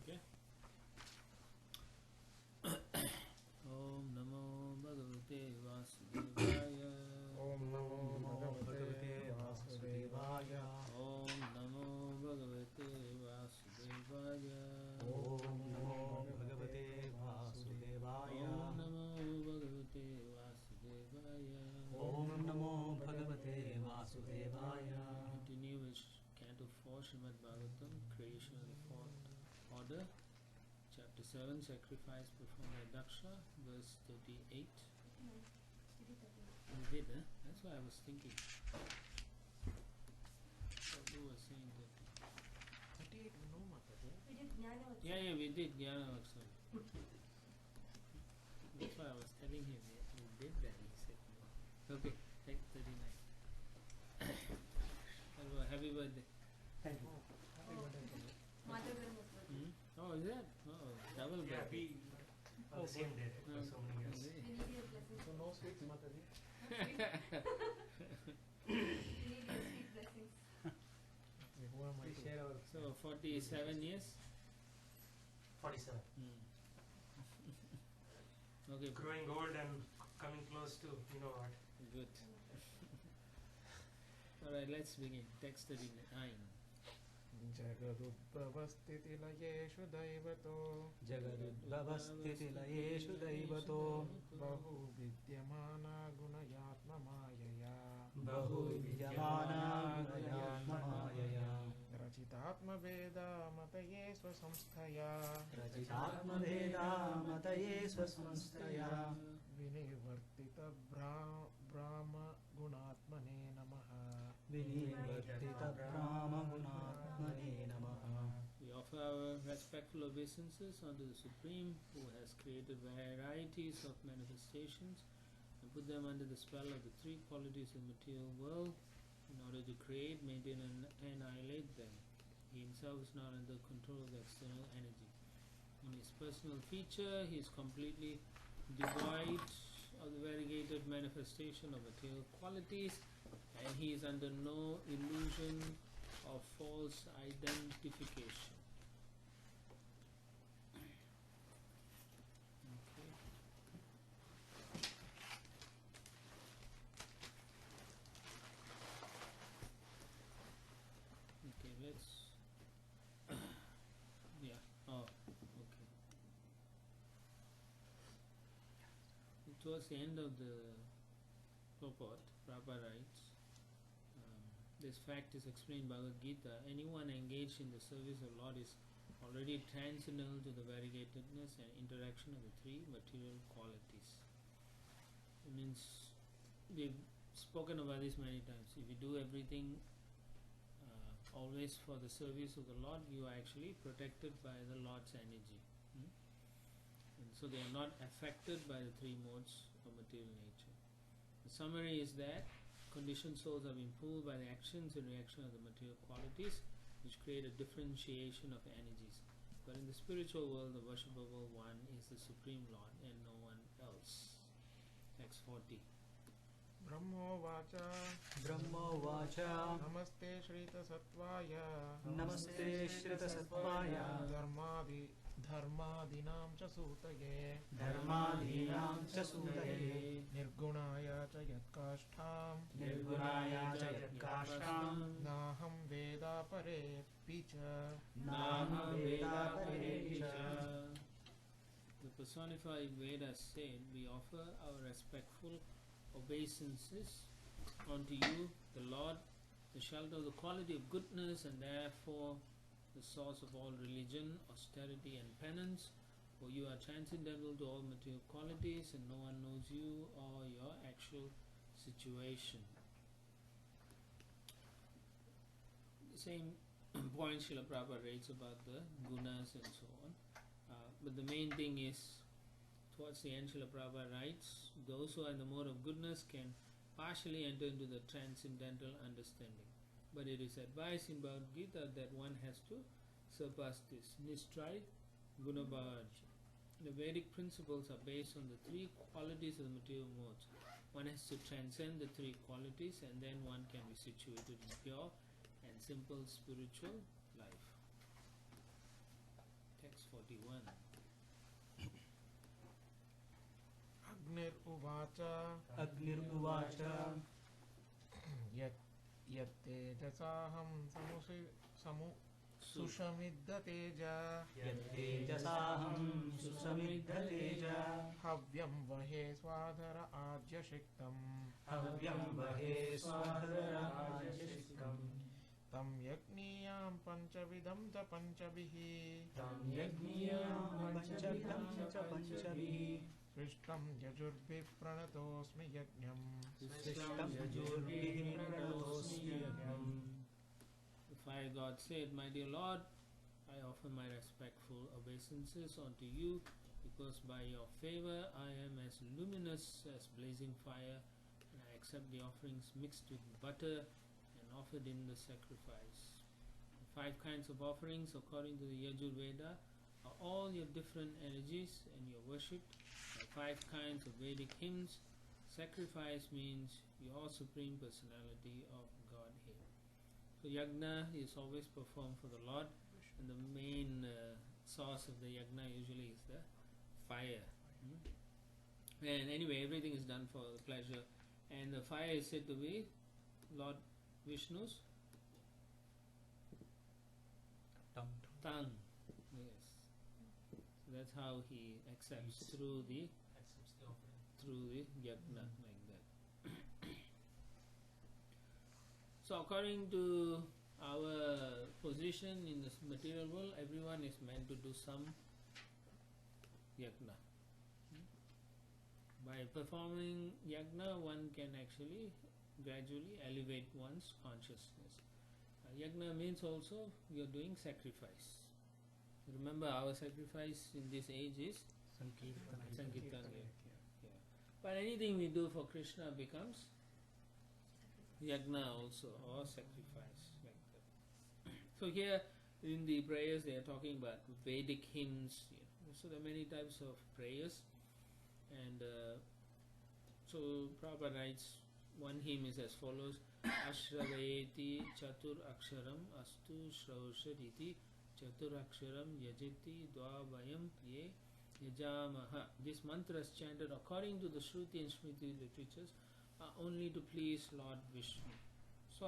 Okay. Om Namo Bhagavate Vasudevaya. Om Namo Bhagavate Vasudevaya. Om Namo Bhagavate Vasudevaya. Om Namo Bhagavate Vasudevaya. Om Namo Bhagavate Vasudevaya. Om Namo Bhagavate Vasudevaya. Continue with Canto 4, Srimad Bhagavatam, Creation of the Fourth Order, Chapter 7, Sacrifice performed by Daksha, verse 38. We did, huh? That's why I was thinking. Prabhu was saying that. 38 no Mataji. We did Jnana Yeah, we did Jnana Vatsal. That's why I was telling him we did that. He said no. Okay, take 39. Hello, happy birthday. Thank you. Happy birthday. Hmm? Oh, is that? Oh, double Yeah, birthday. we on the same day for so many years. We need your blessings. So no sweets Mataji. We need your sweet blessings. Who am I We to? share our So 47 years. 47. Okay, Growing old and coming close to, you know what. good. Alright, let's begin. Text 39. जगदुद्भवस्थितिलयेषु दैवतो जगदुद्भवस्थितिलयेषु दैवतो बहुविद्यमाना गुणयात्ममायया बहुविद्यमाना गुणयात्ममायया रचितात्मवेदा मतये स्वसंस्थया रचितात्मभेदा मतये स्वसंस्थया विनिवर्तित ब्राह्मगुणात्मने नमः विनिवर्तितब्राह्मगुणात्मने नमः. We offer our respectful obeisances unto the Supreme, who has created varieties of manifestations and put them under the spell of the three qualities of the material world in order to create, maintain and annihilate them. He himself is not under control of the external energy. In his personal feature, he is completely devoid of the variegated manifestation of material qualities, and he is under no illusion of false identification. Okay. Okay, let's yeah. Oh, okay. Towards the end of the purport, Prabhupada writes, this fact is explained by Bhagavad Gita. Anyone engaged in the service of Lord is already transcendental to the variegatedness and interaction of the three material qualities. It means, we've spoken about this many times. If you do everything always for the service of the Lord, you are actually protected by the Lord's energy. And so they are not affected by the three modes of material nature. The summary is that conditioned souls have been pulled by the actions and reaction of the material qualities, which create a differentiation of energies. But in the spiritual world, the worshipable one is the Supreme Lord and no one else. Text 40. ब्रह्मोवाच ब्रह्मोवाच नमस्ते श्रीतसत्त्वाय नमस्ते श्रितसत्त्वाय धर्मादीनां च सूतये धर्मादीनां च सूतये निर्गुणाय च यत्काष्ठां निर्गुणाय च यत्काष्ठां नाहं वेदापरेऽपि च नाहं वेदापरेऽपि च. The personified Vedas said, we offer our respectful obeisances unto you, the Lord, the shelter of the quality of goodness, and therefore the source of all religion, austerity and penance, for you are transcendental to all material qualities and no one knows you or your actual situation. The same point Srila Prabhupada writes about the gunas and so on. But the main thing is, towards the end Srila Prabhupada writes, those who are in the mode of goodness can partially enter into the transcendental understanding. But it is advised in Bhagavad Gita that one has to surpass this. Nistray Gunabhaj. The Vedic principles are based on the three qualities of the material modes. One has to transcend the three qualities and then one can be situated in pure and simple spiritual life. Text 41. Agnir uvacha Agnirvacha yat tejasaham sushamidda teja Yattejasaham susamidha teja havyam vahe swadhara ajyashiktam Havyam vahe swadhara ajyashikam tam yagniyam panchavidam ta panchabihi Tam yagniyam panchavidam cha panchavihi Svishtam yajurbi pranatosmi yajnam Svishtam yajurbihi pranatosmi yajnam. The fire god said, My dear Lord, I offer my respectful obeisances unto you, because by your favor I am as luminous as blazing fire, and I accept the offerings mixed with butter and offered in the sacrifice. The 5 kinds of offerings according to the Yajur Veda are all your different energies and your worship. By 5 kinds of Vedic hymns, sacrifice means your Supreme Personality of Godhead. So yajna is always performed for the Lord, and the main source of the yajna usually is the fire. And anyway, everything is done for the pleasure, and the fire is said to be Lord Vishnu's tongue. Yes. So that's how he accepts through the yajna, like that. So according to our position in this material world, everyone is meant to do some yajna. By performing yajna, one can actually gradually elevate one's consciousness. Yajna means also we are doing sacrifice. Remember, our sacrifice in this age is Sankirtan. Yeah. But anything we do for Krishna becomes yajna also, or sacrifice, like that. So here in the prayers they are talking about Vedic hymns. So there are many types of prayers, and so Prabhupada writes, one hymn is as follows: Ashravayeti chatur aksharam astu shraushariti chatur aksharam yajiti dvavayam ye yajamaha. This mantra is chanted according to the Shruti and Smriti literatures only to please Lord Vishnu. So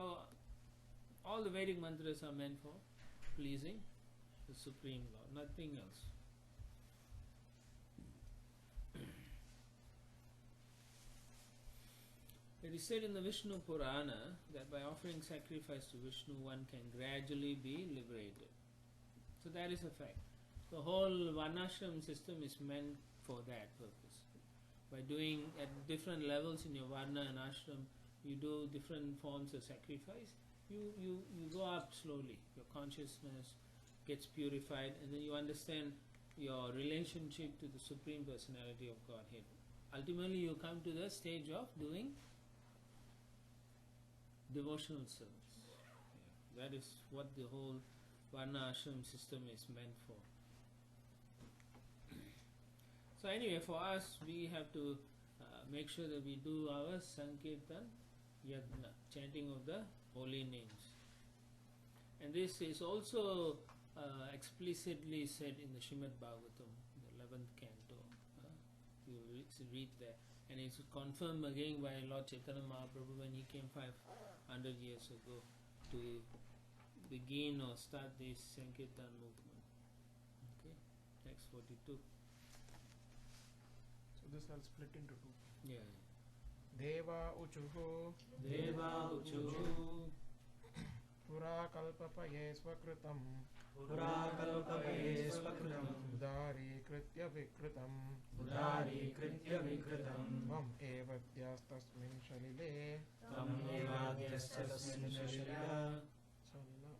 all the Vedic mantras are meant for pleasing the Supreme Lord, nothing else. It is said in the Vishnu Purana that by offering sacrifice to Vishnu, one can gradually be liberated. So that is a fact. The whole Varnashram system is meant for that purpose. By doing at different levels in your Varna and Ashram, you do different forms of sacrifice, you go up slowly. Your consciousness gets purified, and then you understand your relationship to the Supreme Personality of Godhead. Ultimately, you come to the stage of doing devotional service. That is what the whole Varna Ashram system is meant for. So anyway, for us, we have to make sure that we do our Sankirtan Yajna, chanting of the holy names. And this is also explicitly said in the Srimad Bhagavatam, the 11th canto. You read there. And it's confirmed again by Lord Chaitanya Mahaprabhu when he came 500 years ago to begin or start this Sankirtan movement. Okay, text 42. So this I'll split into 2. Yeah. Deva uchuhu Deva uchuhu pura kalpapaye swakritam Purakalpaye swakritam udari kritya vikritam Udarikritya vikritam Vam evadyastasmin shalile Tam evadyastasmin shalila Salila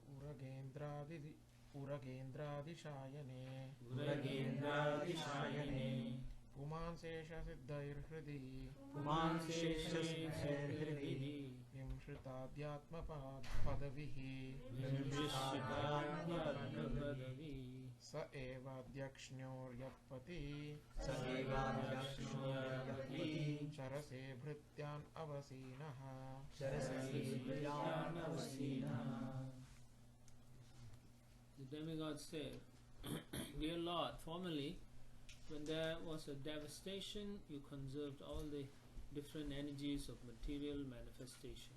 uragendradishayane Uragendradishayane Pumansesha siddhairhridi Pumanseshasirhrihi Vimshritadhyatma padavihi Sa evadyakshnyor yapati Sadevadyakshnoyapati Charase bhrityan avasinaha Charasayavasinaha. The demigod said, Dear Lord, formerly, when there was a devastation, you conserved all the different energies of material manifestation.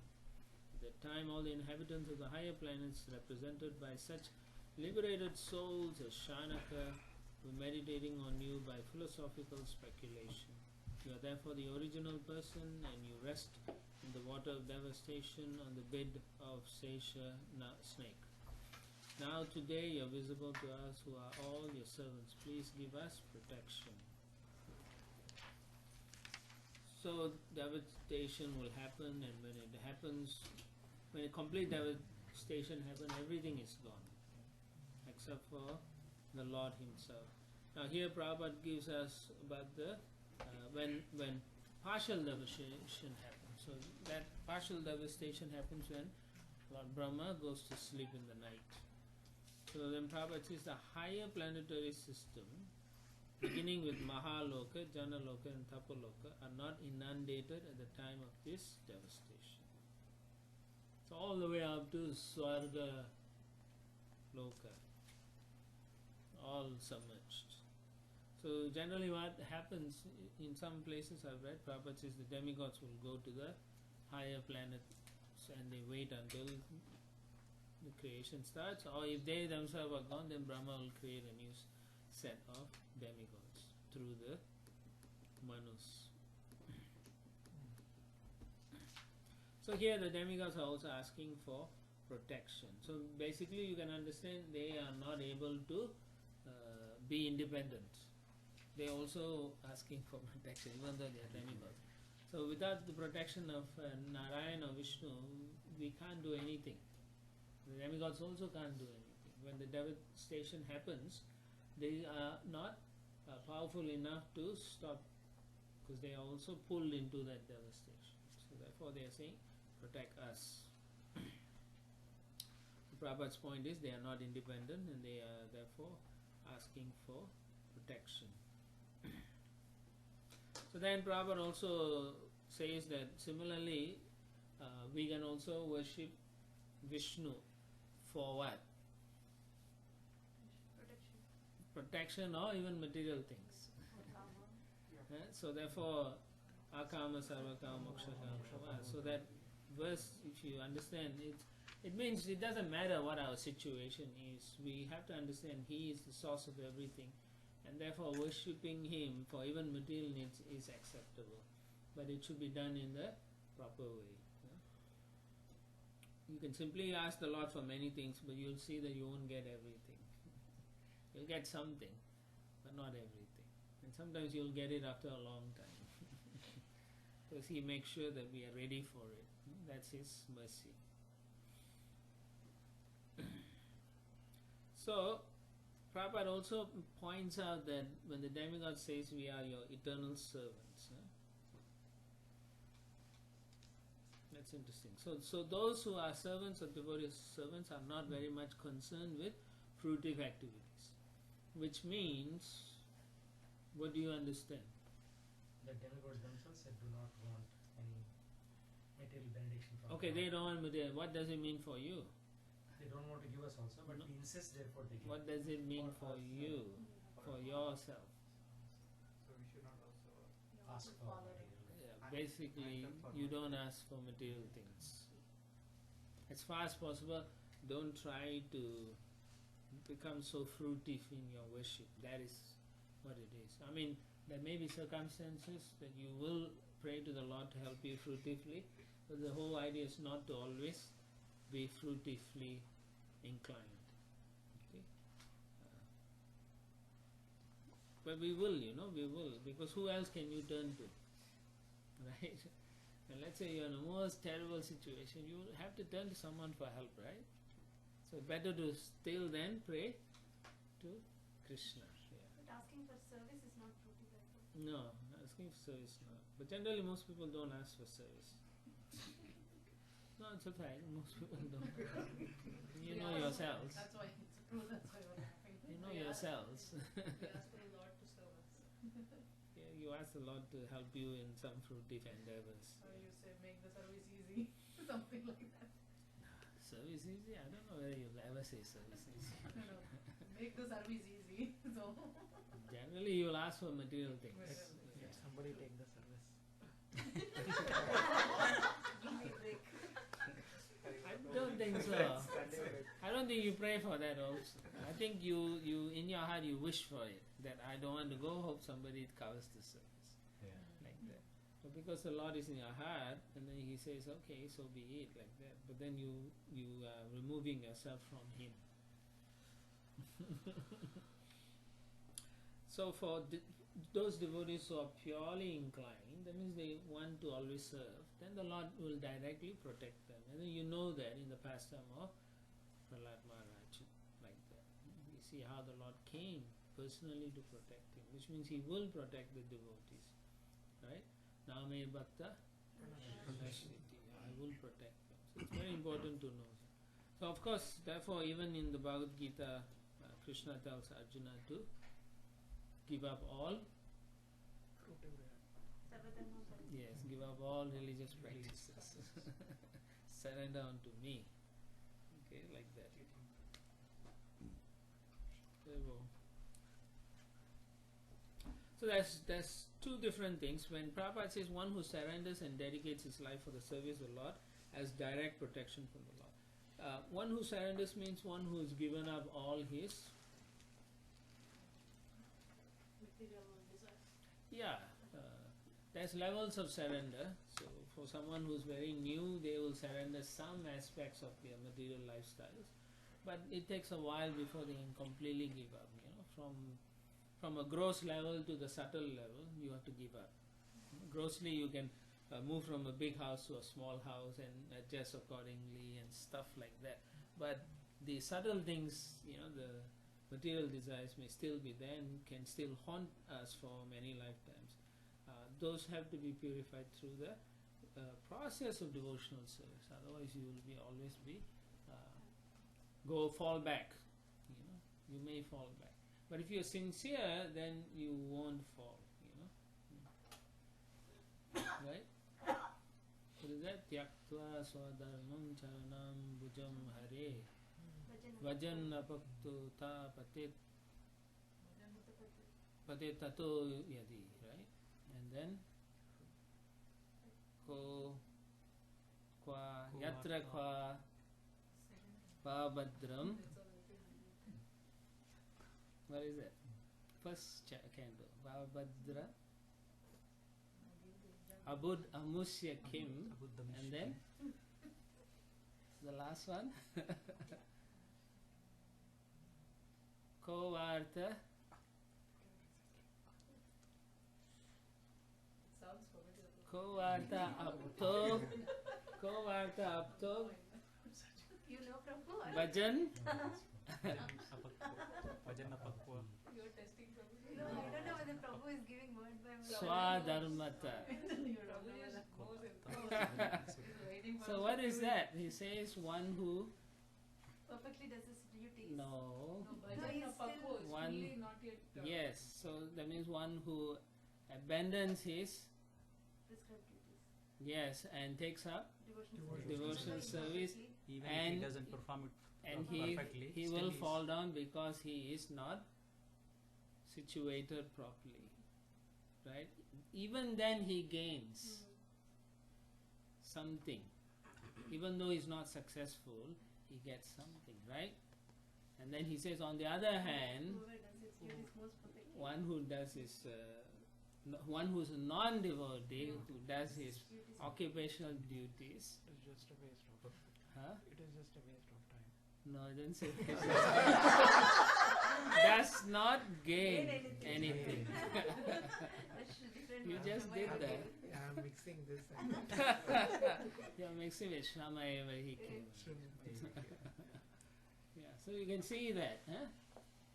At that time, all the inhabitants of the higher planets, represented by such liberated souls as Shanaka, were meditating on you by philosophical speculation. You are therefore the original person, and you rest in the water of devastation on the bed of Sesha snake. Now today you are visible to us who are all your servants. Please give us protection. So devastation will happen, and when it happens, when a complete devastation happens, everything is gone except for the Lord Himself. Now here Prabhupada gives us about the when partial devastation happens. So that partial devastation happens when Lord Brahma goes to sleep in the night. So then Prabhupada says the higher planetary system, beginning with Mahaloka, Janaloka and Tapaloka, are not inundated at the time of this devastation. So all the way up to Swarga Loka, all submerged. So generally what happens in some places I've read, Prabhupada says the demigods will go to the higher planets and they wait until the creation starts, or if they themselves are gone, then Brahma will create a new set of demigods through the Manus. So here the demigods are also asking for protection. So basically you can understand they are not able to be independent. They are also asking for protection even though they are demigods. So without the protection of Narayana or Vishnu, we can't do anything. The demigods also can't do anything. When the devastation happens, they are not powerful enough to stop, because they are also pulled into that devastation. So therefore they are saying, protect us. Prabhupada's point is they are not independent and they are therefore asking for protection. So then Prabhupada also says that similarly we can also worship Vishnu for what? Protection or even material things. So therefore Akama Sarvakama Moksha Kama. So that verse, if you understand it means it doesn't matter what our situation is. We have to understand He is the source of everything, and therefore worshipping Him for even material needs is acceptable, but it should be done in the proper way. You can simply ask the Lord for many things, but you'll see that you won't get everything. You'll get something, but not everything. And sometimes you'll get it after a long time. Because He makes sure that we are ready for it. That's His mercy. So, Prabhupada also points out that when the demigod says we are your eternal servants, that's interesting. So those who are servants or devotees servants are not very much concerned with fruitive activities, which means, what do you understand? The demigods themselves said do not want any material benediction from Okay, God. they don't want material. What does it mean for you? They don't want to give us also, but No. we insist therefore they give. What does it mean for you, for yourself? So we should not also Ask for material. Basically, you don't ask for material things. As far as possible, don't try to become so fruitive in your worship. That is what it is. I mean, there may be circumstances that you will pray to the Lord to help you fruitively, but the whole idea is not to always be fruitively inclined. Okay? But we will, we will, because who else can you turn to? Right? And let's say you're in the most terrible situation, you will have to turn to someone for help, right? So better to still then pray to Krishna. Yeah. But asking for service is not fruitive, I thought. No, asking for service not. But generally most people don't ask for service. No, it's okay. Most people don't. You know yourselves. That's why it's true. That's why we're laughing. You know yourselves. We ask for the Lord to serve us. Yeah, you ask the Lord to help you in some fruitive endeavors. Or you say, make the service easy. Something like that. Service easy? I don't know whether you'll ever say service easy. I don't know. make the service easy. So Generally, you will ask for material things. Let somebody take the service. give me a break. I don't think so. I don't think you pray for that also. I think you in your heart you wish for it. That I don't want to go, hope somebody covers the service. Yeah. Like that. But because the Lord is in your heart, and then He says, okay, so be it, like that. But then you are removing yourself from Him. So for those devotees who are purely inclined, that means they want to always serve, then the Lord will directly protect them. And then you know that in the pastime of Prahlad Maharaj, like that. You see how the Lord came personally to protect him, which means He will protect the devotees. Right? Name Bhakta Pranashiti. I will protect them. So it's very important to know. So of course, therefore, even in the Bhagavad Gita, Krishna tells Arjuna to give up all. Yes, give up all religious practices. Surrender unto me. Okay, like that. So there's two different things. When Prabhupada says one who surrenders and dedicates his life for the service of the Lord as direct protection from the Lord. One who surrenders means one who has given up all his Material desire. Yeah, there's levels of surrender. So for someone who's very new, they will surrender some aspects of their material lifestyles, but it takes a while before they can completely give up. From a gross level to the subtle level, you have to give up. Grossly, you can move from a big house to a small house and adjust accordingly and stuff like that. But the subtle things, the material desires may still be there and can still haunt us for many lifetimes. Those have to be purified through the process of devotional service. Otherwise, you will always fall back. You may fall back. But if you're sincere, then you won't fall. Right? What is that? Tyaktva swadharmam charanam bhujam hare. Vajan apaktu ta patet tato yadi, right? And then ko kwa yatra kwa pabadram. What is that? First candle. Pabadra abud amusya kim. And then the last one. Ko varta Sounds familiar. Ko varta apto You know Prabhu? Bhajan You're testing Prabhu. No, I don't know whether Prabhu is giving word by word. Swadharmata. So what is that? He says one who Perfectly does his duties. no. he's still One- not yet. Yes, so that means one who abandons his Prescribed duties. yes and takes up Devotional service, Even if and he doesn't perform it and perfectly, he still will he's- fall down because he is not situated properly, right? Even then he gains something. Even though he's not successful, he gets something, right? And then he says, on the other hand, Whoever does his duties most perfectly. one who does his one who's a non-devotee who does his Duties. occupational duties, It's just a waste of huh? It is just a waste of time. No, I didn't say does not gain Gain anything. That's different You from just my did duty. that. Yeah, I'm mixing this. You're mixing with Shama eva hi keva. Yeah, so you can see that. Huh?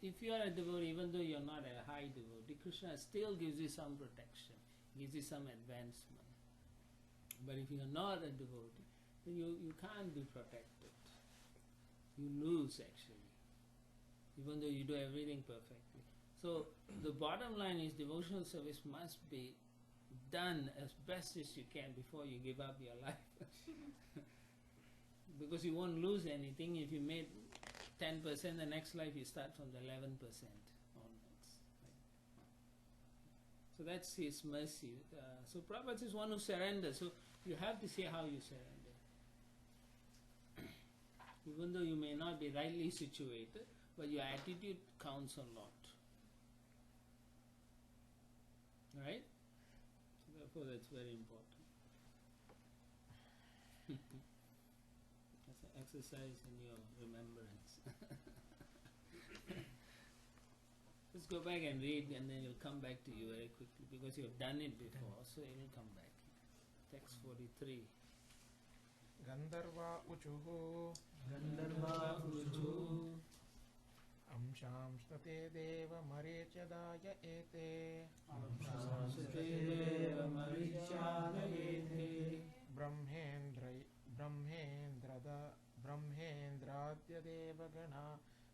If you are a devotee, even though you're not a high devotee, Krishna still gives you some protection, gives you some advancement. But if you're not a devotee, then you can't be protected. You lose actually, even though you do everything perfectly. So the bottom line is devotional service must be done as best as you can before you give up your life. Because you won't lose anything if you made 10%, the next life you start from the 11% onwards. Right? So that's His mercy. So Prabhupada is one who surrenders. So you have to see how you surrender. Even though you may not be rightly situated, but your attitude counts a lot. Right? So therefore that's very important. That's an exercise in your remembrance. Just go back and read, and then it'll come back to you very quickly because you've done it before, so it'll come back. Text 43. Gandharva uchuhu Gandharva uchu amshamstate deva marichadaya ete Sutedeva marichadayete brahmendradya deva gana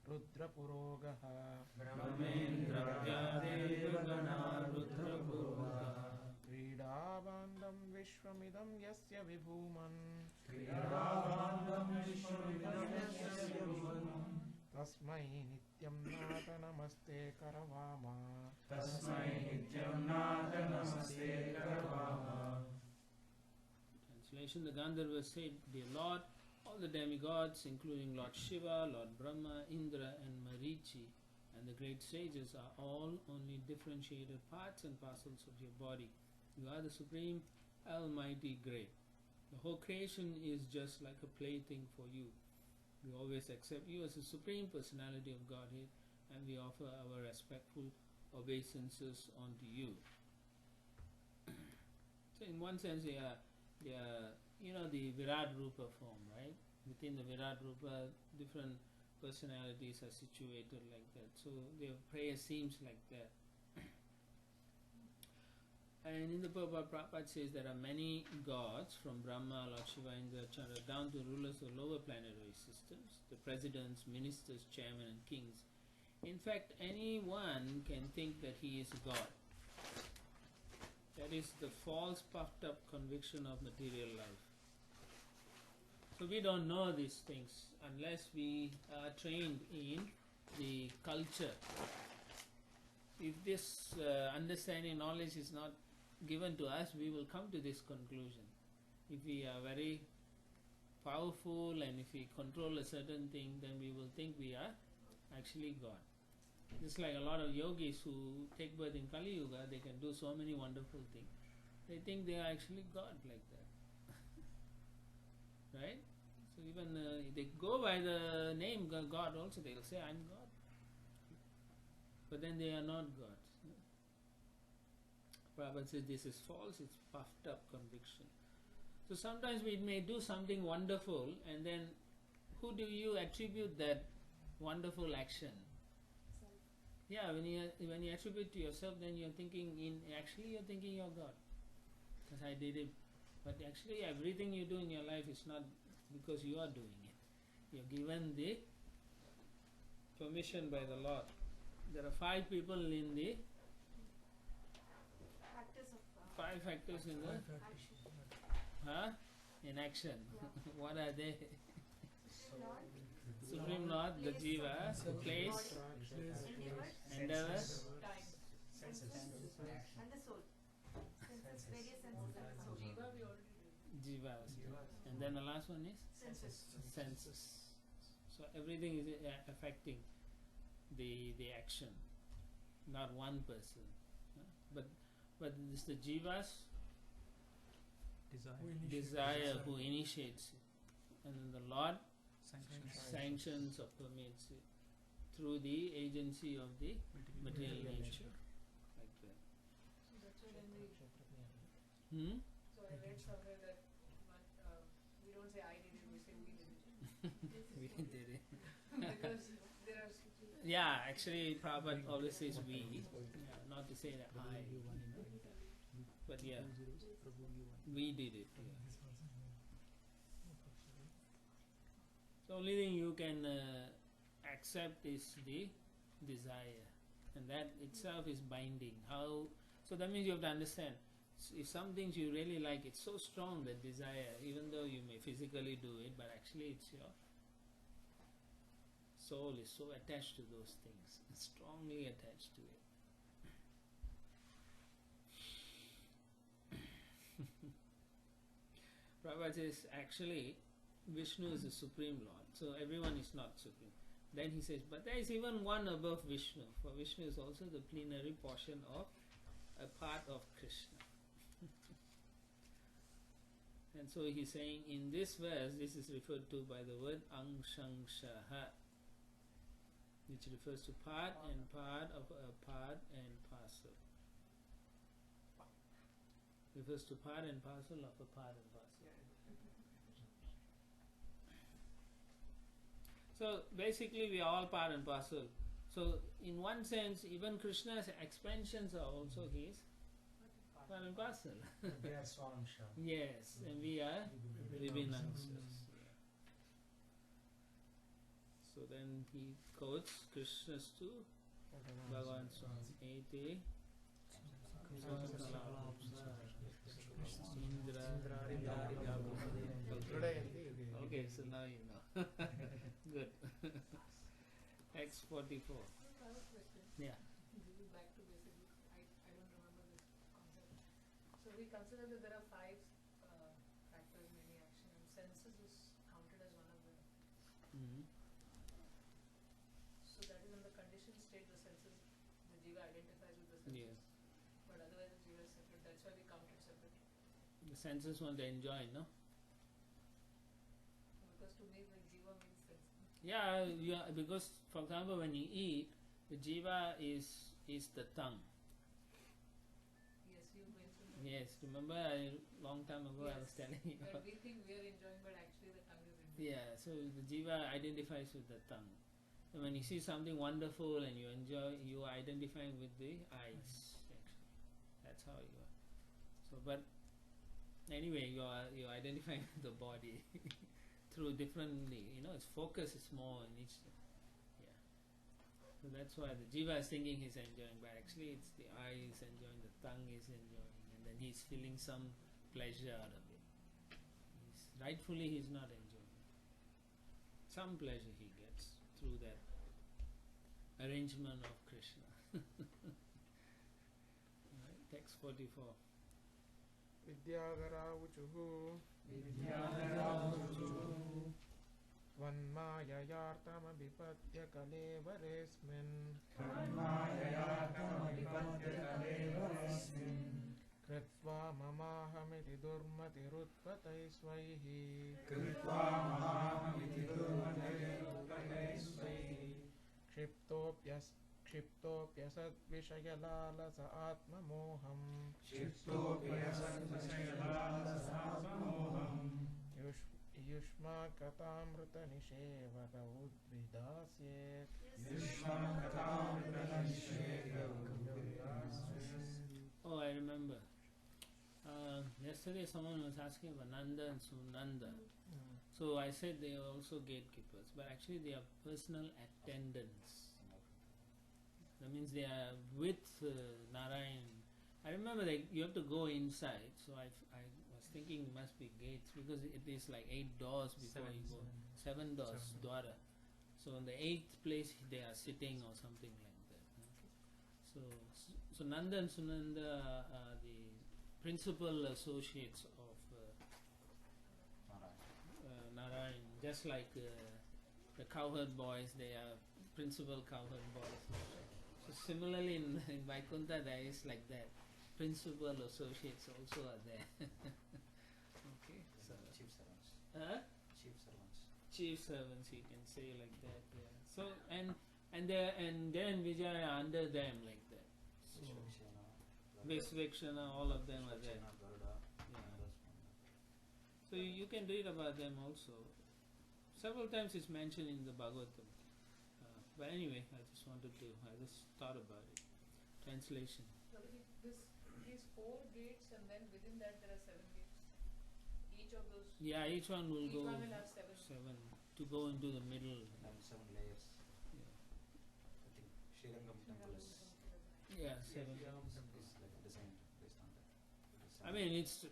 rudra purogaha Brahmendradya gana rudra purogaha Kridabandam vishwamidam yasya vibhuman Tasmai nityam nata namaste karavama Translation: The Gandharvas said, Dear Lord, all the demigods, including Lord Shiva, Lord Brahma, Indra and Marichi, and the great sages are all only differentiated parts and parcels of your body. You are the Supreme, Almighty, Great. The whole creation is just like a plaything for you. We always accept you as the Supreme Personality of Godhead, and we offer our respectful obeisances unto you. So in one sense they are the Virat Rupa form, right? Within the Virat Rupa, different personalities are situated like that. So their prayer seems like that. And in the Prabhupada says there are many gods, from Brahma, Lord Shiva, Indra, Chandra, down to rulers of lower planetary systems, the presidents, ministers, chairmen and kings. In fact, anyone can think that he is God. That is the false puffed up conviction of material life. So we don't know these things unless we are trained in the culture. If this understanding, knowledge is not given to us, we will come to this conclusion. If we are very powerful and if we control a certain thing, then we will think we are actually God. Just like a lot of yogis who take birth in Kali Yuga, they can do so many wonderful things. They think they are actually God like that. Right? So even they go by the name God also, they will say, I'm God. But then they are not God. Prabhupada says this is false, it's puffed up conviction. So sometimes we may do something wonderful, and then who do you attribute that wonderful action? Yeah, when you attribute to yourself, then you're thinking you're thinking you're God. Because I did it. But actually everything you do in your life is not because you are doing it. You're given the permission by the Lord. There are 5 people in the five factors in the in action. What are they? Supreme Lord, the Jiva, the place, endeavor, And the soul. Senses, various senses and the soul. Jiva we already did. Jiva. And then the last one is senses. So everything is affecting the action, not one person. But it's the Jiva's desire who initiates it, and then the Lord sanctions or permits it through the agency of the material nature, like that. So that's why then we. So I read somewhere that we don't say I did it, we say we did it. We did it. Because there are. Yeah, actually Prabhupada always says we, not to say that I, but yeah, we did it. Yeah. The only thing you can accept is the desire, and that itself is binding. So that means you have to understand, if some things you really like, it's so strong, that desire, even though you may physically do it, but actually it's your soul is so attached to those things, strongly attached to it. Prabhupada says actually Vishnu is the Supreme Lord, so everyone is not Supreme. Then he says, but there is even one above Vishnu, for Vishnu is also the plenary portion of a part of Krishna. And so he's saying in this verse, this is referred to by the word Angshangshaha, which refers to part and part of a part and parcel. Refers to part and parcel of a part and parcel. So basically we are all part and parcel. So in one sense, even Krishna's expansions are also his part and parcel. They are Swamsha. Yes, and we are Vibhinangsas. So then he quotes Krishna's to Bhagavan Swami. Ete Okay, so now you know. Good. X44. I have a question. Yeah. This is back to basics. I don't remember this concept. So we consider that there are 5 factors in any action, and senses is counted as one of them. Mm-hmm. So that is in the conditioned state, the senses, the jiva identifies with the senses. Yes. But otherwise the jiva is separate. That's why we count it separately. The senses want to enjoy, no? Because to me, like jiva means sense. Yeah, because for example, when you eat, the jiva is the tongue. Yes, you mentioned that. Yes, remember long time ago I was Yes. telling you. That we think we are enjoying, but actually the tongue is enjoying. Yeah, so the jiva identifies with the tongue. So when you see something wonderful and you enjoy, you are identifying with the eyes. Actually, that's how you are. So, but anyway, you are identifying with the body through differently. You know, its focus is more in each. Yeah. So that's why the jiva is thinking he's enjoying, but actually it's the eye is enjoying, the tongue is enjoying, and then he's feeling some pleasure out of it. Rightfully, he's not enjoying. Some pleasure he gets through that arrangement of Krishna. Right, text 44. Vidyadharauchuhu Vanmayayartamabhipatya kalevaresmin Kritva mamahamiti durmatirutpatai svaihi Kshiptopyasad vishayalasa atmamoham Yushma katamrita nishevaka udvidasyet Oh, I remember. Yesterday someone was asking about Nanda and Sunanda. So I said they are also gatekeepers, but actually they are personal attendants. That means they are with Narayan. I remember that you have to go inside, so I was thinking it must be gates because it is like 8 doors before you go. 7 doors, Dwara. So in the 8th place they are sitting or something like that. So Nanda and Sunanda are the principal associates of Narayan, just like the cowherd boys, they are principal cowherd boys. So similarly in Vaikuntha there is like that. Principal associates also are there. Okay. So Chief servants. Chief servants. Chief servants, you can say like that. Yeah. So and then Vijaya are under them like that. So Visvekshana, all of them are there. Yeah. So you can read about them also. Several times it's mentioned in the Bhagavatam. But anyway, I just thought about it. Translation. So these 4 gates, and then within that there are 7 gates. Each of those. Yeah, each one will Each go one will have 7. 7 to go into the middle. And 7 layers. Yeah, I think Srirangam temple is yeah 7. like designed based on that. I mean, it's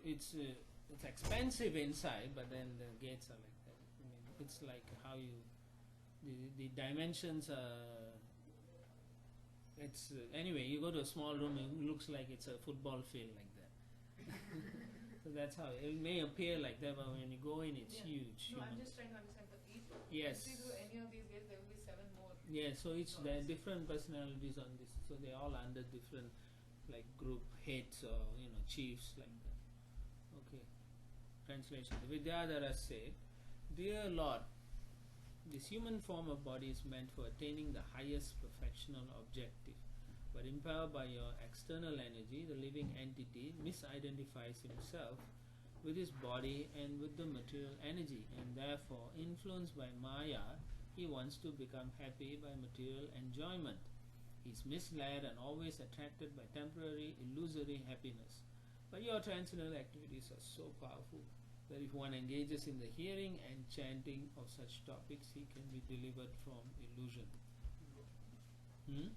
expensive inside, but then the gates are like that. I mean, it's like how you the dimensions are. It's anyway. You go to a small room, it looks like it's a football field like that. So that's how it may appear like that, but when you go in, it's Yeah. huge. No, I'm humongous. just trying to understand. But each Yes. entry through any of these gates, there will be 7 more. Yeah, so there are Gods. different personalities on this, so they're all under different like group heads or chiefs like that. Okay. Translation. The Vidyadhara said, "Dear Lord, this human form of body is meant for attaining the highest perfectional objective. But empowered by your external energy, the living entity misidentifies himself with his body and with the material energy, and therefore, influenced by Maya, he wants to become happy by material enjoyment. He is misled and always attracted by temporary, illusory happiness. But your transcendental activities are so powerful that if one engages in the hearing and chanting of such topics, he can be delivered from illusion." Hmm?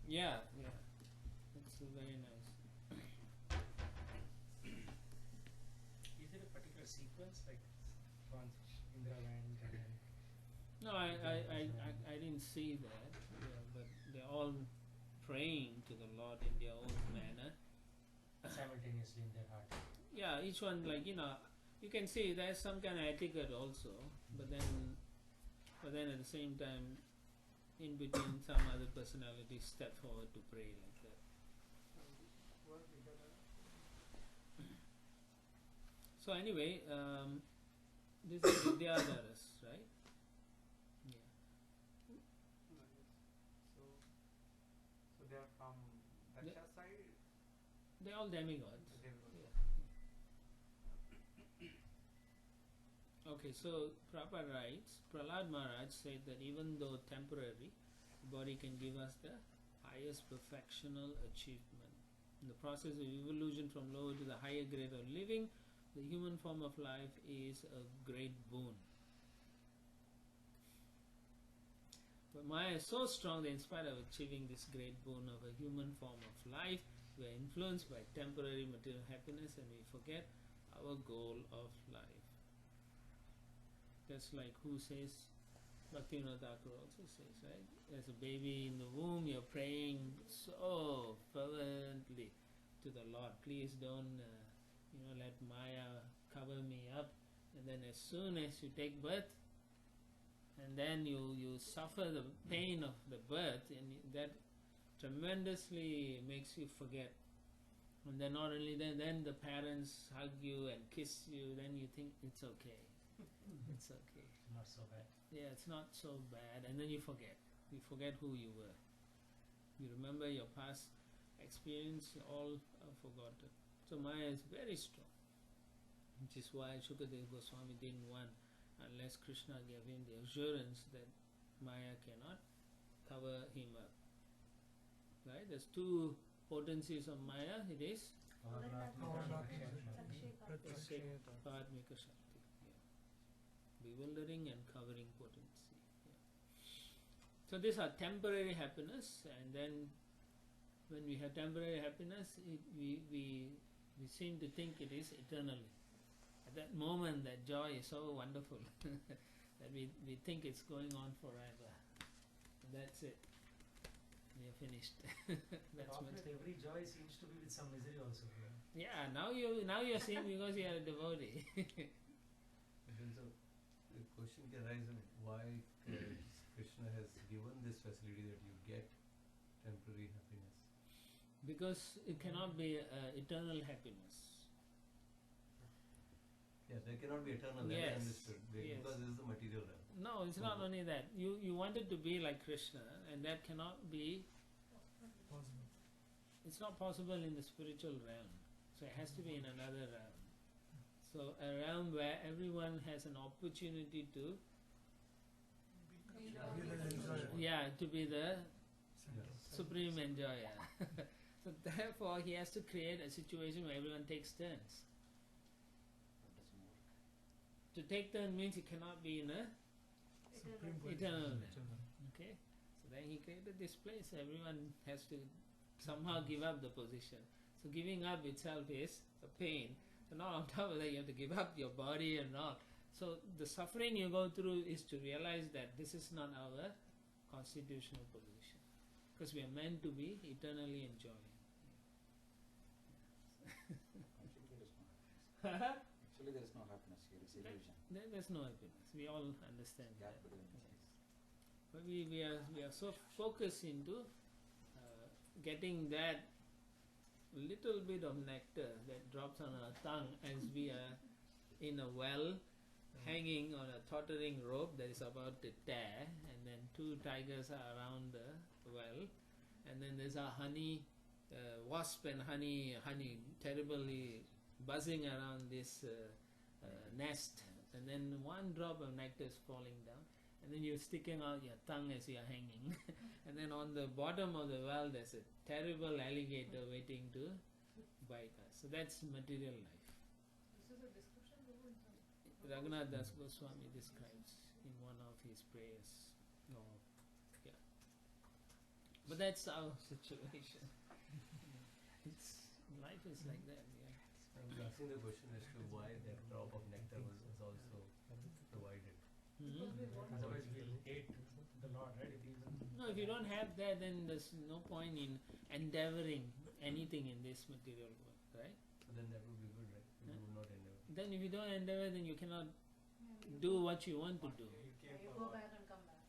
Yeah. It's very nice. Is there a particular sequence like once Indra went and then No, I didn't see that. Yeah, but they're all praying to the Lord in their own manner. simultaneously in their heart? Yeah, each one you can see there's some kind of etiquette also, but then at the same time, in between, some other personalities step forward to pray like that. So anyway, this is Vidyadharas, right? Yeah. So they are from Daksha side. They're all demigods. They will go. Okay, so Prabhupada writes, Prahlad Maharaj said that even though temporary, the body can give us the highest perfectional achievement. In the process of evolution from lower to the higher grade of living, the human form of life is a great boon. But Maya is so strong that in spite of achieving this great boon of a human form of life, we are influenced by temporary material happiness and we forget our goal of life. That's like who says, Bhaktivinoda Thakur also says, right? As a baby in the womb, you're praying so fervently to the Lord, please don't let Maya cover me up. And then as soon as you take birth, and then you suffer the pain of the birth, and that tremendously makes you forget. And then not only that, then the parents hug you and kiss you, then you think it's okay. It's okay. Not so bad. Yeah, it's not so bad. And then you forget. You forget who you were. You remember your past experience, all are forgotten. So Maya is very strong. Which is why Shukadeva Goswami didn't want, unless Krishna gave him the assurance that Maya cannot cover him up. Right? There's two potencies of Maya. It is Padmika Shakti. Bewildering and covering potency. So these are temporary happiness, and then when we have temporary happiness, we seem to think it is eternally. At that moment, that joy is so wonderful that we think it's going on forever. And that's it. We are finished. That's Almost every joy seems to be with some misery also. yeah. Now you're seeing because you are a devotee. Then the question can arise, why Krishna has given this facility that you get temporary happiness? Because it cannot be eternal happiness. Yeah, there cannot be eternal. That Yes, I understood. yes. Because this is the material realm. No, it's not only that. You wanted to be like Krishna, and that cannot be. It's not possible in the spiritual realm. So it has to be in another realm. So a realm where everyone has an opportunity to, to be the supreme enjoyer. So therefore, he has to create a situation where everyone takes turns. That doesn't work. To take turn means it cannot be in a eternal realm. Okay, so then he created this place. Everyone has to somehow give up the position. So giving up itself is a pain. So now on top of that, you have to give up your body and all. So the suffering you go through is to realize that this is not our constitutional position, because we are meant to be eternally enjoying. Actually, there is no happiness here. It's illusion. There's no happiness. We all understand Gap that. between Yes. things. But we are so focused into getting that little bit of nectar that drops on our tongue as we are in a well, hanging on a tottering rope that is about to tear, and then two tigers are around the well, and then there's a honey wasp and honey terribly buzzing around this nest, and then one drop of nectar is falling down, and then you're sticking out your tongue as you're hanging, and then on the bottom of the well there's a terrible alligator waiting to bite us. So that's material life. This is a description Prabhu, in some- Raghunath Das Goswami describes in one of his prayers. No, yeah. But that's our situation. Life is like that. Yeah. I was asking the question as to why that drop of nectar was also provided. Because we want to- Otherwise, we'll hate the Lord, right? If even No, if you don't have that, then there's no point in endeavoring anything in this material world, right? So then that would be good, right? You Yeah. would not endeavor. Then if you don't endeavor, then you cannot Yeah, do what you want to do. You came you for go what? back and come back.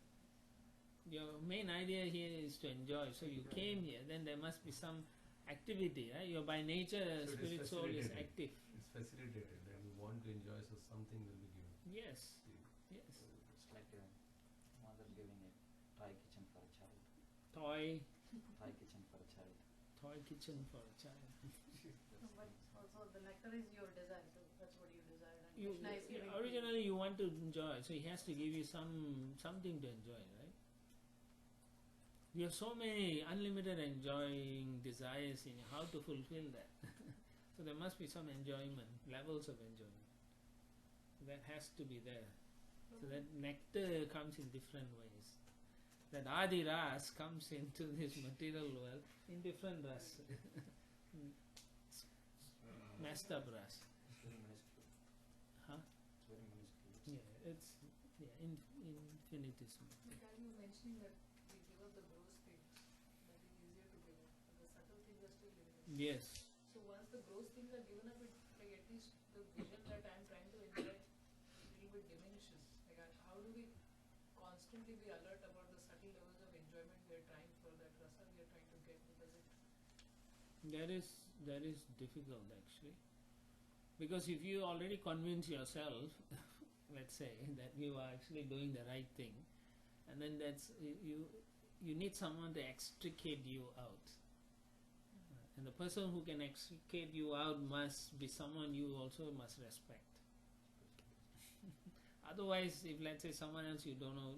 Your main idea here is to enjoy. So you came here, then there must be some activity, right? You're by nature, So it spirit is soul is facilitated. active. It's facilitated that you want to enjoy, so something will be given. Yes, yes. It's like a mother giving a toy kitchen for a child. Toy Kitchen for a child. kitchen for a child. No, but also the nectar is your desire, so that's what you desire, and You, Krishna is giving to you. originally you want to enjoy, so he has to give you something to enjoy, right? We have so many unlimited enjoying desires in how to fulfill that. So there must be some enjoyment, levels of enjoyment. That has to be there. So that nectar comes in different ways. That Adi Ras comes into this material world in different ras. Messed up ras. It's very minuscule. Huh? It's very minuscule. Yeah, it's infinitesimal. Because you were mentioning that we give up the gross things, that is easier to give up, but the subtle things are still living. Yes. So once the gross things are given up, it, like at least the vision that I'm trying to enjoy a little bit diminishes. Like how do we constantly be alert about the subtle levels of enjoyment we are trying for, that rasa we are trying to get, because it That is difficult actually, because if you already convince yourself, let's say, that you are actually doing the right thing, and then that's you need someone to extricate you out, and the person who can extricate you out must be someone you also must respect. Otherwise, if let's say someone else you don't know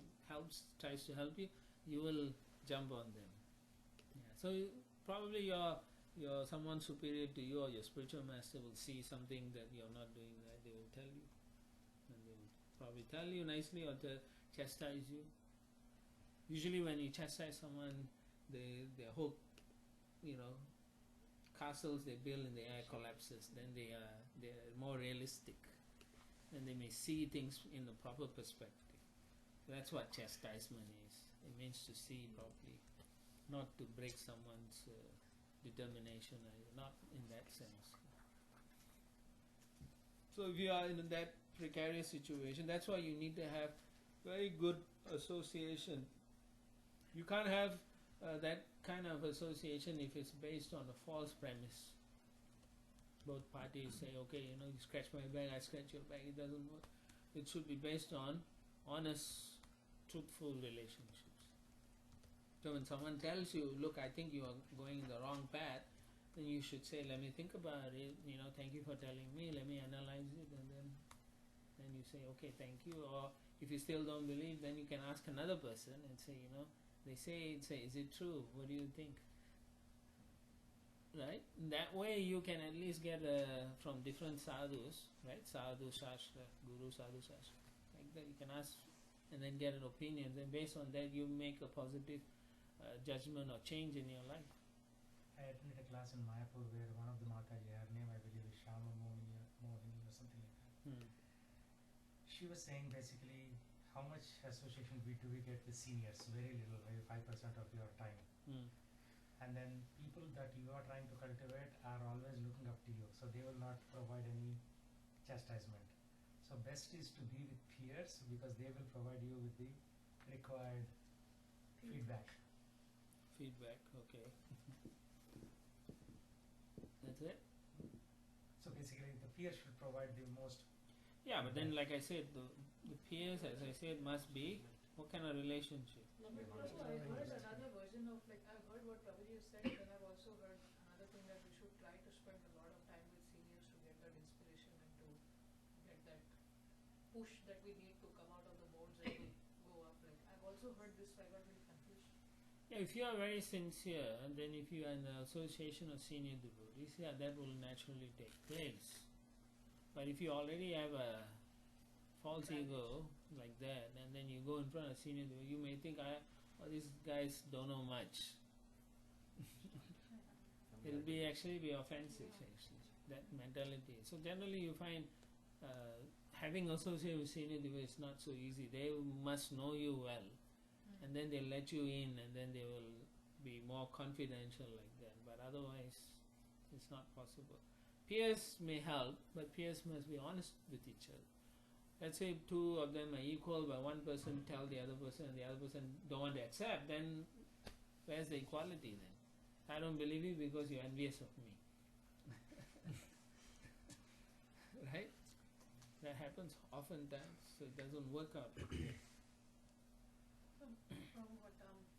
tries to help you, you will jump on them. Yeah. So probably your someone superior to you or your spiritual master will see something that you're not doing right. They will tell you, and they will probably tell you nicely or to chastise you. Usually, when you chastise someone, their whole, castles they build in the air collapses. Then they're more realistic, and they may see things in the proper perspective. That's what chastisement is. It means to see properly, not to break someone's determination, not in that sense. So if you are in that precarious situation, that's why you need to have very good association. You can't have that kind of association if it's based on a false premise. Both parties say, okay, you scratch my back, I scratch your back. It doesn't work. It should be based on honest, truthful relationships. So when someone tells you, look, I think you are going the wrong path, then you should say, let me think about it, thank you for telling me, let me analyze it, and then you say, okay, thank you. Or if you still don't believe, then you can ask another person and say, they say, is it true? What do you think? Right? That way you can at least get from different sadhus, right? Sadhu Shastra, Guru Sadhu Shastra. Like that you can ask and then get an opinion. Then based on that you make a positive judgment or change in your life. I attended a class in Mayapur where one of the Mataji, her name I believe is Shama Mohini or something like that. she was saying basically how much association do we get with seniors? Very little, maybe 5% of your time. Mm. And then people that you are trying to cultivate are always looking up to you, so they will not provide any chastisement. So best is to be with peers because they will provide you with the required feedback. Feedback, okay. That's it? So basically the peers should provide the most. Yeah, but then like I said, the peers, as I said, must be what kind of relationship? But Prabhu, I heard another version of, like, I've heard what Prabhuji said, and then I've also heard another thing that we should try to spend a lot of time with seniors to get that inspiration and to get that push that we need to come out of the modes and to go up. Like, I've also heard this, so I got really confused. Yeah, if you are very sincere, and then if you are in the association of senior devotees, yeah, that will naturally take place. But if you already have a false ego like that, and then you go in front of senior devotee, you may think, these guys don't know much. It'll be actually be offensive, actually, that mentality. So generally you find having associated with senior devotees is not so easy. They must know you well, and then they'll let you in, and then they will be more confidential like that. But otherwise, it's not possible. Peers may help, but peers must be honest with each other. Let's say two of them are equal, but one person tell the other person and the other person don't want to accept, then where's the equality then? I don't believe you because you're envious of me. Right? That happens oftentimes, so it doesn't work out. Prabhu, but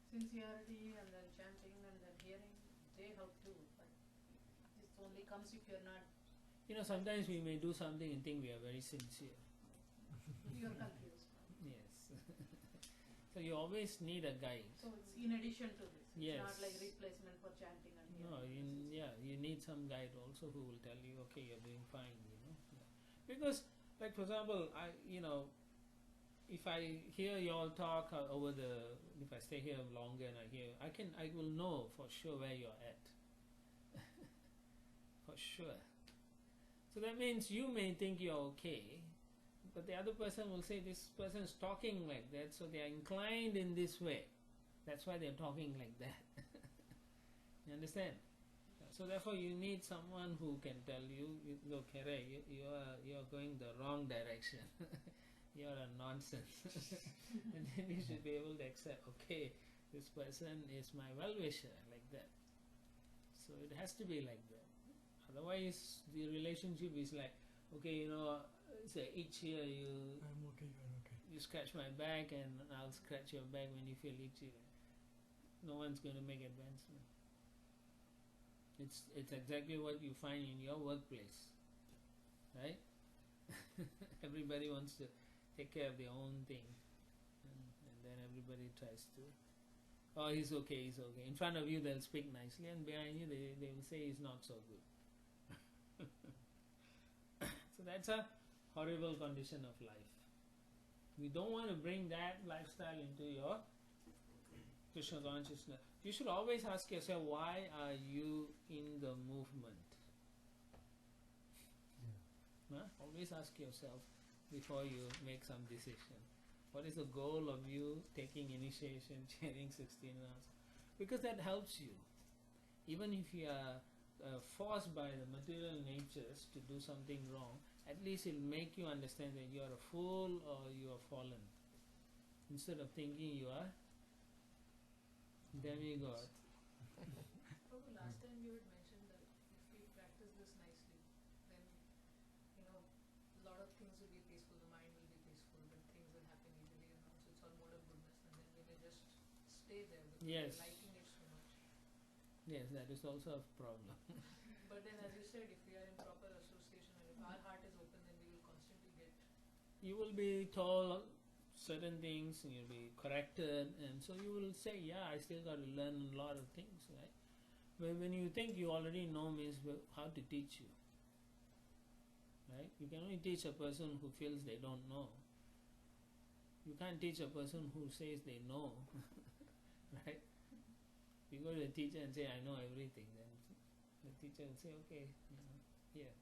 sincerity and then chanting and then hearing, they help too. But this only comes if you're not. You know, sometimes we may do something and think we are very sincere. You're confused. Yes. So you always need a guide. So it's in addition to this. It's Yes. not like replacement for chanting and hearing. No, you need some guide also who will tell you, okay, you're doing fine, Yeah. Because, like for example, if I hear you all talk if I stay here longer and I will know for sure where you're at. For sure. So that means you may think you're okay, but the other person will say this person is talking like that, so they are inclined in this way. That's why they're talking like that. You understand? So therefore you need someone who can tell you, look, Hare, you're going the wrong direction. You're a nonsense. And then you should be able to accept, okay, this person is my well-wisher, like that. So it has to be like that. Otherwise the relationship is like, okay, say itch here, I'm okay, you're okay. you scratch my back and I'll scratch your back when you feel itchy. No one's going to make advancement. It's exactly what you find in your workplace, right? Everybody wants to take care of their own thing, and then everybody tries to, oh, he's okay. In front of you they'll speak nicely, and behind you they will say he's not so good. So that's a horrible condition of life. We don't want to bring that lifestyle into your Krishna consciousness. You should always ask yourself, why are you in the movement? Always ask yourself before you make some decision. What is the goal of you taking initiation, chanting 16 hours? Because that helps you. Even if you are forced by the material natures to do something wrong, at least it will make you understand that you are a fool or you are fallen. Instead of thinking you are demigod. Prabhu, last time you had mentioned that if we practice this nicely, then a lot of things will be peaceful, the mind will be peaceful, but things will happen easily, so it's all mode of goodness, and then we may just stay there because Yes. we're liking it so much. Yes, that is also a problem. But then, as you said, if we are in proper association and if our heart is open, then we will constantly get. You will be told certain things and you'll be corrected, and so you will say, yeah, I still got to learn a lot of things, right? But when you think you already know means how to teach you, right? You can only teach a person who feels they don't know. You can't teach a person who says they know. Right? You go to the teacher and say, I know everything, then the teacher will say, okay, here.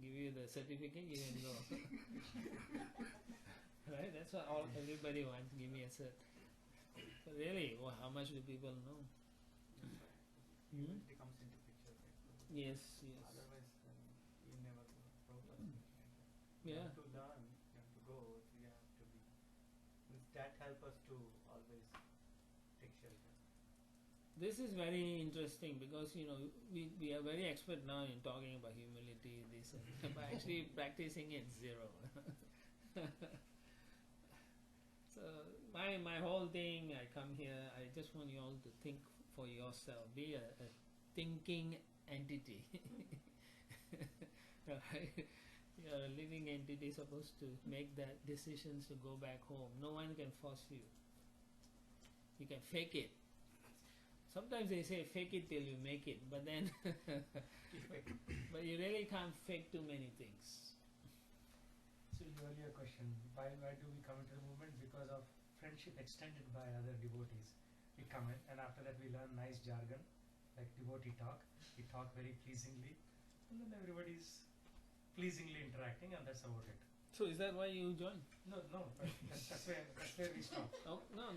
give you the certificate, you can go. Right? That's what everybody wants. Give me a cert. So really, how much do people know? It becomes into picture, right? Yes, yes. Otherwise, you never go. Prabhupada was thinking like that. You Yeah. have to learn, you have to go, so you have to be. That help us to always take shelter. This is very interesting because we are very expert now in talking about humility, this, but actually practicing it zero. So my whole thing, I come here, I just want you all to think for yourself, be a thinking entity. Right? You're a living entity supposed to make that decisions to go back home. No one can force you. You can fake it. Sometimes they say fake it till you make it, but then but you really can't fake too many things. So your earlier question, why do we come into the movement? Because of friendship extended by other devotees. We come in and after that we learn nice jargon, like devotee talk. We talk very pleasingly and then everybody's pleasingly interacting and that's about it. So is that why you joined? No, but that's where we stop. Oh, no.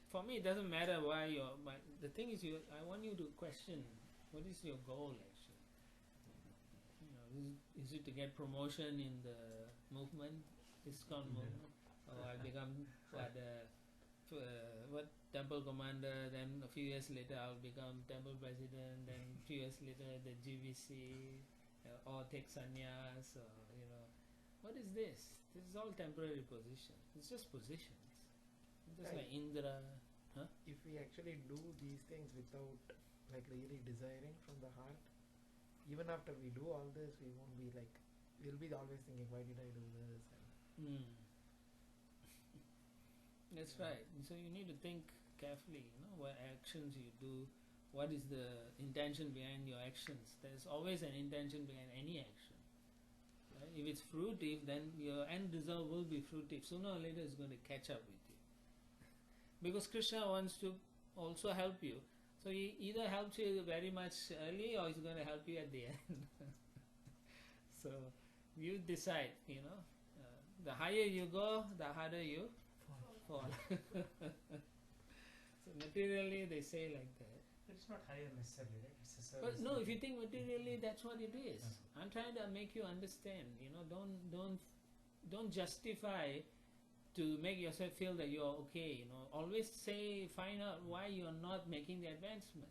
For me, it doesn't matter why you're. The thing is, I want you to question what is your goal actually. Is it to get promotion in the movement, ISKCON movement, or I become what temple commander? Then a few years later, I'll become temple president. Then a few years later, the GVC, or take sannyas, or what is this? This is all temporary position. It's just positions. Just like Indra. If we actually do these things without like really desiring from the heart, even after we do all this, we won't be like, we'll be always thinking, why did I do this? That's right. So you need to think carefully, what actions you do, what is the intention behind your actions. There's always an intention behind any action. Right? If it's fruitive, then your end result will be fruitive. Sooner or later it's going to catch up with you. Because Krishna wants to also help you. So he either helps you very much early or he's going to help you at the end. So you decide, the higher you go, the harder you fall. So materially they say like that. It's not higher necessarily, right? It's a service. But no, if you think materially, that's what it is. I'm trying to make you understand. Don't justify to make yourself feel that you're okay. Always find out why you're not making the advancement.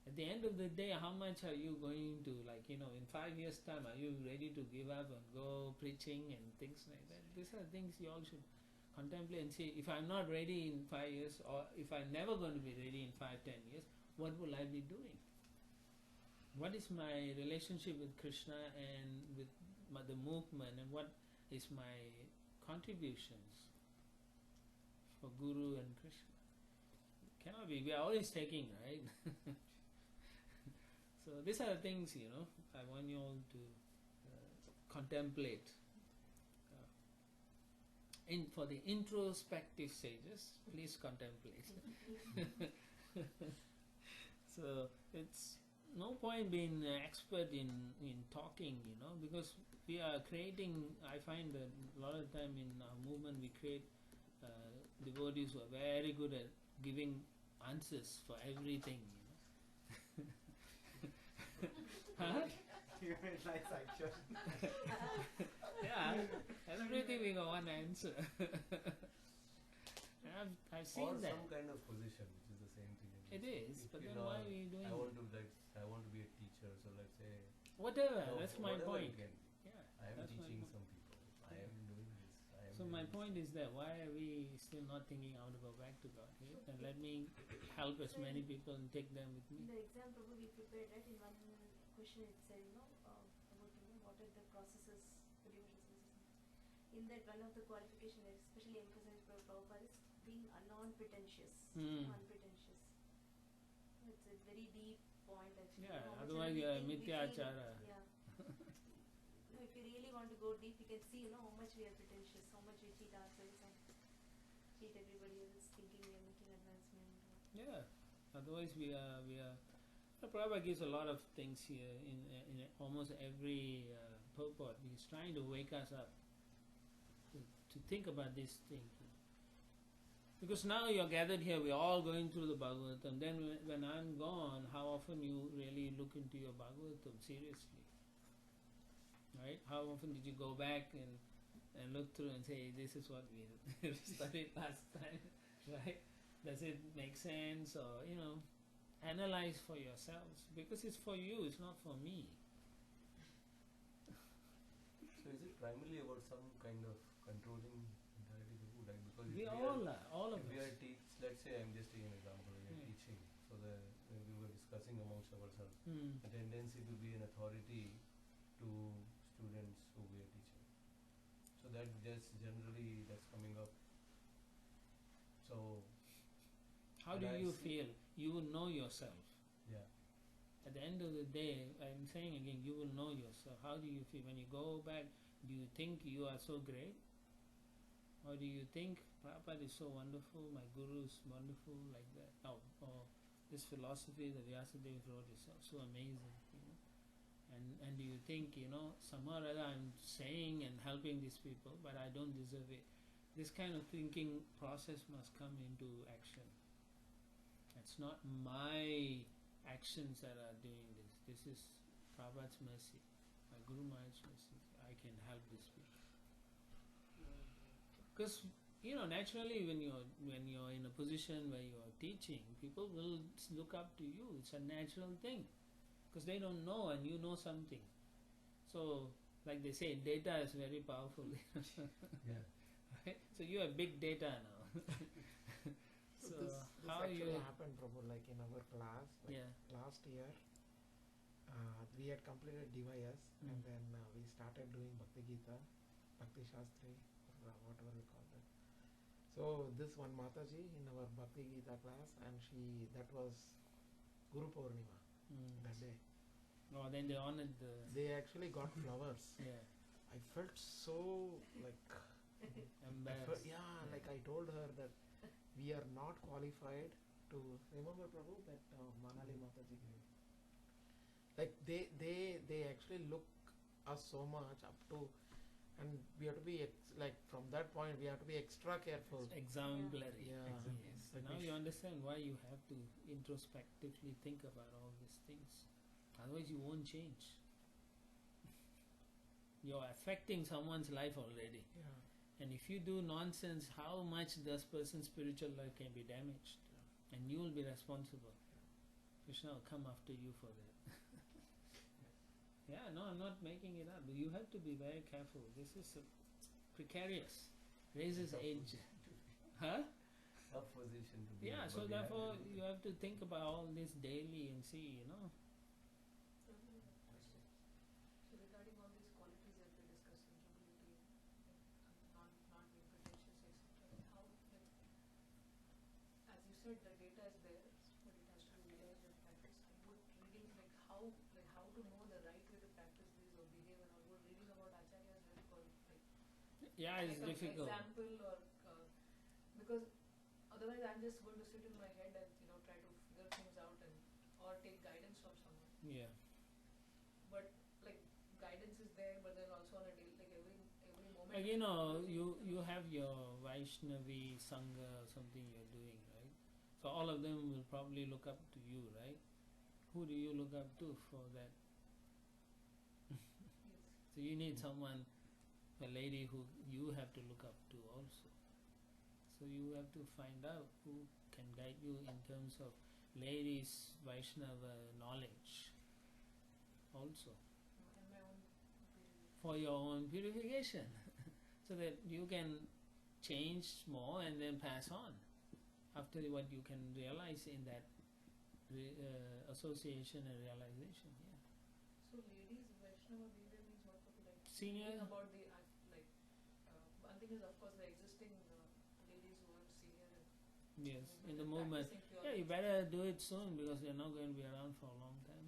At the end of the day, how much are you going to, in 5 years' time, are you ready to give up and go preaching and things like that? These are things you all should contemplate and see. If I'm not ready in 5 years, or if I'm never going to be ready in 5-10 years, what will I be doing? What is my relationship with Krishna and with the movement, and what is my contributions for Guru and Krishna? Cannot be. We are always taking, right? So these are the things, I want you all to contemplate. For the introspective stages, please contemplate. So it's no point being expert in talking, because we are creating, I find that a lot of time in our movement we create devotees who are very good at giving answers for everything. Huh? You made nice action. Yeah, everything we got one answer. And I've seen or that. some kind of position, which is the same thing. It is, If but you then why are we doing I want it? to I want to be a teacher, so let's say Whatever, that's my whatever point. you can be. Yeah, I am that's my teaching point. some people. I am doing this. I am So doing my this. point is that why are we still not thinking how to go back to Godhead? And let me help as many people and take them with In me. the exam Prabhu we prepared, right, in one question it said, about what are the processes, the devotional services. In that one of the qualifications that especially emphasized by Prabhupada is being non-pretentious. Unpretentious. It's a very deep point actually. Yeah, How much otherwise we you are think we mityachara. feel- Yeah. If you really want to go deep, you can see, how much we are pretentious, how much we cheat ourselves and cheat everybody else thinking we are making advancement. Yeah, otherwise we are Prabhupada gives a lot of things here in almost every purport. He's trying to wake us up to think about this thing. Because now you're gathered here, we're all going through the Bhagavatam. Then when I'm gone, how often you really look into your Bhagavatam seriously? Right? How often did you go back and look through and say, this is what we studied last time, right? Does it make sense? Or, analyze for yourselves. Because it's for you, it's not for me. So is it primarily about some kind of controlling entirety, like because if We all of if we us. are let's say I'm just taking an example, we are teaching, so when we were discussing amongst ourselves, Mm. the tendency to be an authority to students who we are teaching. So that just generally that's coming up. So How and do I you see- feel? You will know yourself. yeah. At the end of the day, I'm saying again, you will know yourself. How do you feel? When you go back, do you think you are so great? Or do you think Prabhupada is so wonderful, my guru is wonderful, like that? Or this philosophy that Vyasadeva wrote is so amazing, And do you think, somehow or other I'm saying and helping these people, but I don't deserve it? This kind of thinking process must come into action. It's not my actions that are doing this. This is Prabhupada's mercy, my Guru Maharaj's mercy. I can help these people. Because naturally, when you're in a position where you're teaching, people will look up to you. It's a natural thing, because they don't know and you know something. So, like they say, data is very powerful. Yeah. Right? So you have big data now. So So this how actually you? happened, Prabhu, like in our class, like Yeah. last year, we had completed DYS and Mm. then we started doing Bhakti Gita, Bhakti Shastri, or whatever we call it. So this one Mataji in our Bhakti Gita class, and that was Guru Purnima that day. Oh, then they honored the. They actually got flowers. Yeah. I felt so like Embarrassed. like I told her that we are not qualified to remember, Prabhu, that Manali Mataji. Like they actually look us so much up to, and we have to be like from that point we have to be extra careful. Exemplary. Yeah. Yes. Like Now we you understand why you have to introspectively think about all these things. Otherwise, you won't change. You're affecting someone's life already. Yeah. And if you do nonsense, how much this person's spiritual life can be damaged? And you will be responsible. Krishna will come after you for that. Yeah, no, I'm not making it up. You have to be very careful. This is precarious. Raises Tough age. position to be. Huh? Tough position to be. Yeah, in, so but therefore have to do you it. have to think about all this daily and see, So regarding all these qualities that we're discussing, humility, not being pretentious, etc. How, like, as you said, the data is there, but it has to be realized and practiced. And would reading, how to know the right way to practice these or behave and all, would reading about acharyas help, or Yeah, it's like difficult. an example, or because otherwise I'm just going to sit in my head and try to figure things out or take guidance from someone. Yeah. But like guidance is there, but then also on a day, like every moment. Like, you have your Vaishnavi Sangha or something you're doing, right? So all of them will probably look up to you, right? Who do you look up to for that? Yes. So you need someone, a lady who you have to look up to also. So you have to find out who can guide you in terms of ladies Vaishnava knowledge also, And my own purification. for your own purification. So that you can change more and then pass on after what you can realize in that association and realization. Yeah. So ladies Vaishnava behavior means what? Like Senior. thinking about the one thing is of course the existing ladies who are senior and Yes, in the and movement. practicing pure Yeah, you things. better do it soon because they're not going to be around for a long time.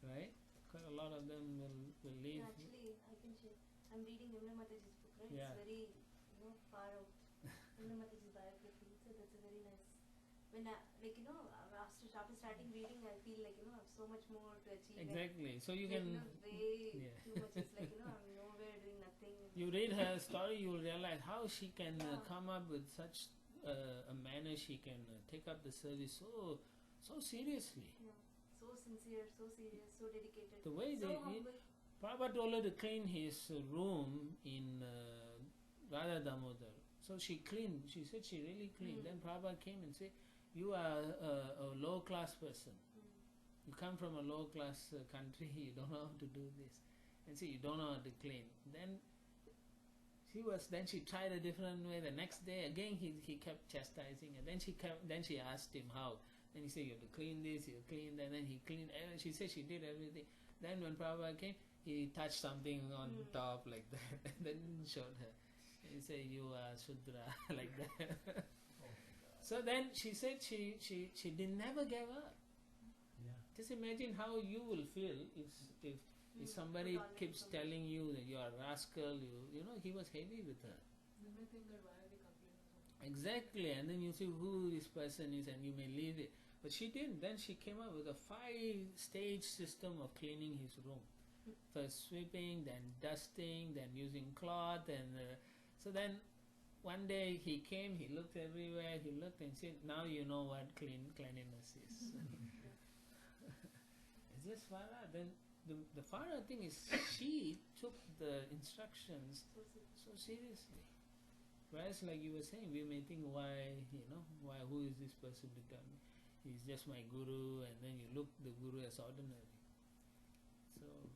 Right? Quite a lot of them will leave. Actually, I can share. I'm reading Yamuna Mataji's book, right? Yeah. It's very, far out. Yamuna Mataji's biography. So that's a very nice when I, like after starting reading, I feel like I have so much more to achieve. Exactly. So you Like, can. way Yeah. too much. It's like I'm nowhere doing nothing. You read her story, you will realize how she can Yeah. come up with such a manner. She can take up the service so seriously. Yeah. So sincere, so serious, so dedicated. The way so they humble. Prabhupada told her to clean his room in Radha Damodar. So she cleaned. She said she really cleaned. Then Prabhupada came and said, "You are a low class person. You come from a low class country. You don't know how to do this, and see you don't know how to clean." Then she tried a different way. The next day again he kept chastising her. Then she asked him how. Then he said, "You have to clean this. You clean that." Then he cleaned. She said she did everything. Then when Prabhupada came, he touched something on top like that, and then showed her. He said, "You are Shudra," like that. So then she said she never gave up. Yeah. Just imagine how you will feel if somebody keeps telling you that you are a rascal. He was heavy with her. You may think that why are they complaining so much? Exactly, and then you see who this person is, and you may leave it. But she didn't. Then she came up with a 5-stage system of cleaning his room. First sweeping, then dusting, then using cloth, and so then one day he came, he looked everywhere, he looked and said, "Now you know what cleanliness is." It's just Farah. Then the Farah thing is she took the instructions so seriously. Whereas, like you were saying, we may think, who is this person to tell me? He's just my guru, and then you look the guru as ordinary. So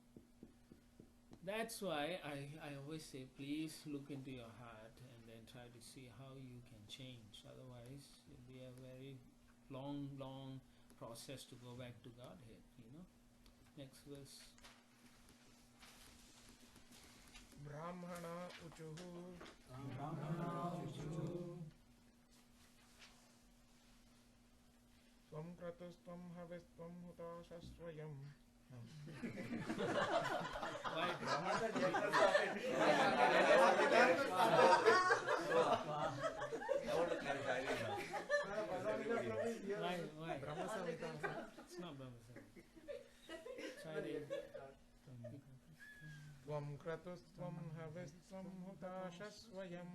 that's why I always say, please look into your heart and then try to see how you can change. Otherwise, it'll be a very long process to go back to Godhead. Next verse. Brahmana uchuhu Svam kratustam havistvam hutashasvayam. Why? I want to clarify it now. Why? Brahma Samhita. It's not Brahma Samhita. Try it. Svam kratustam havistvam hutashasvayam.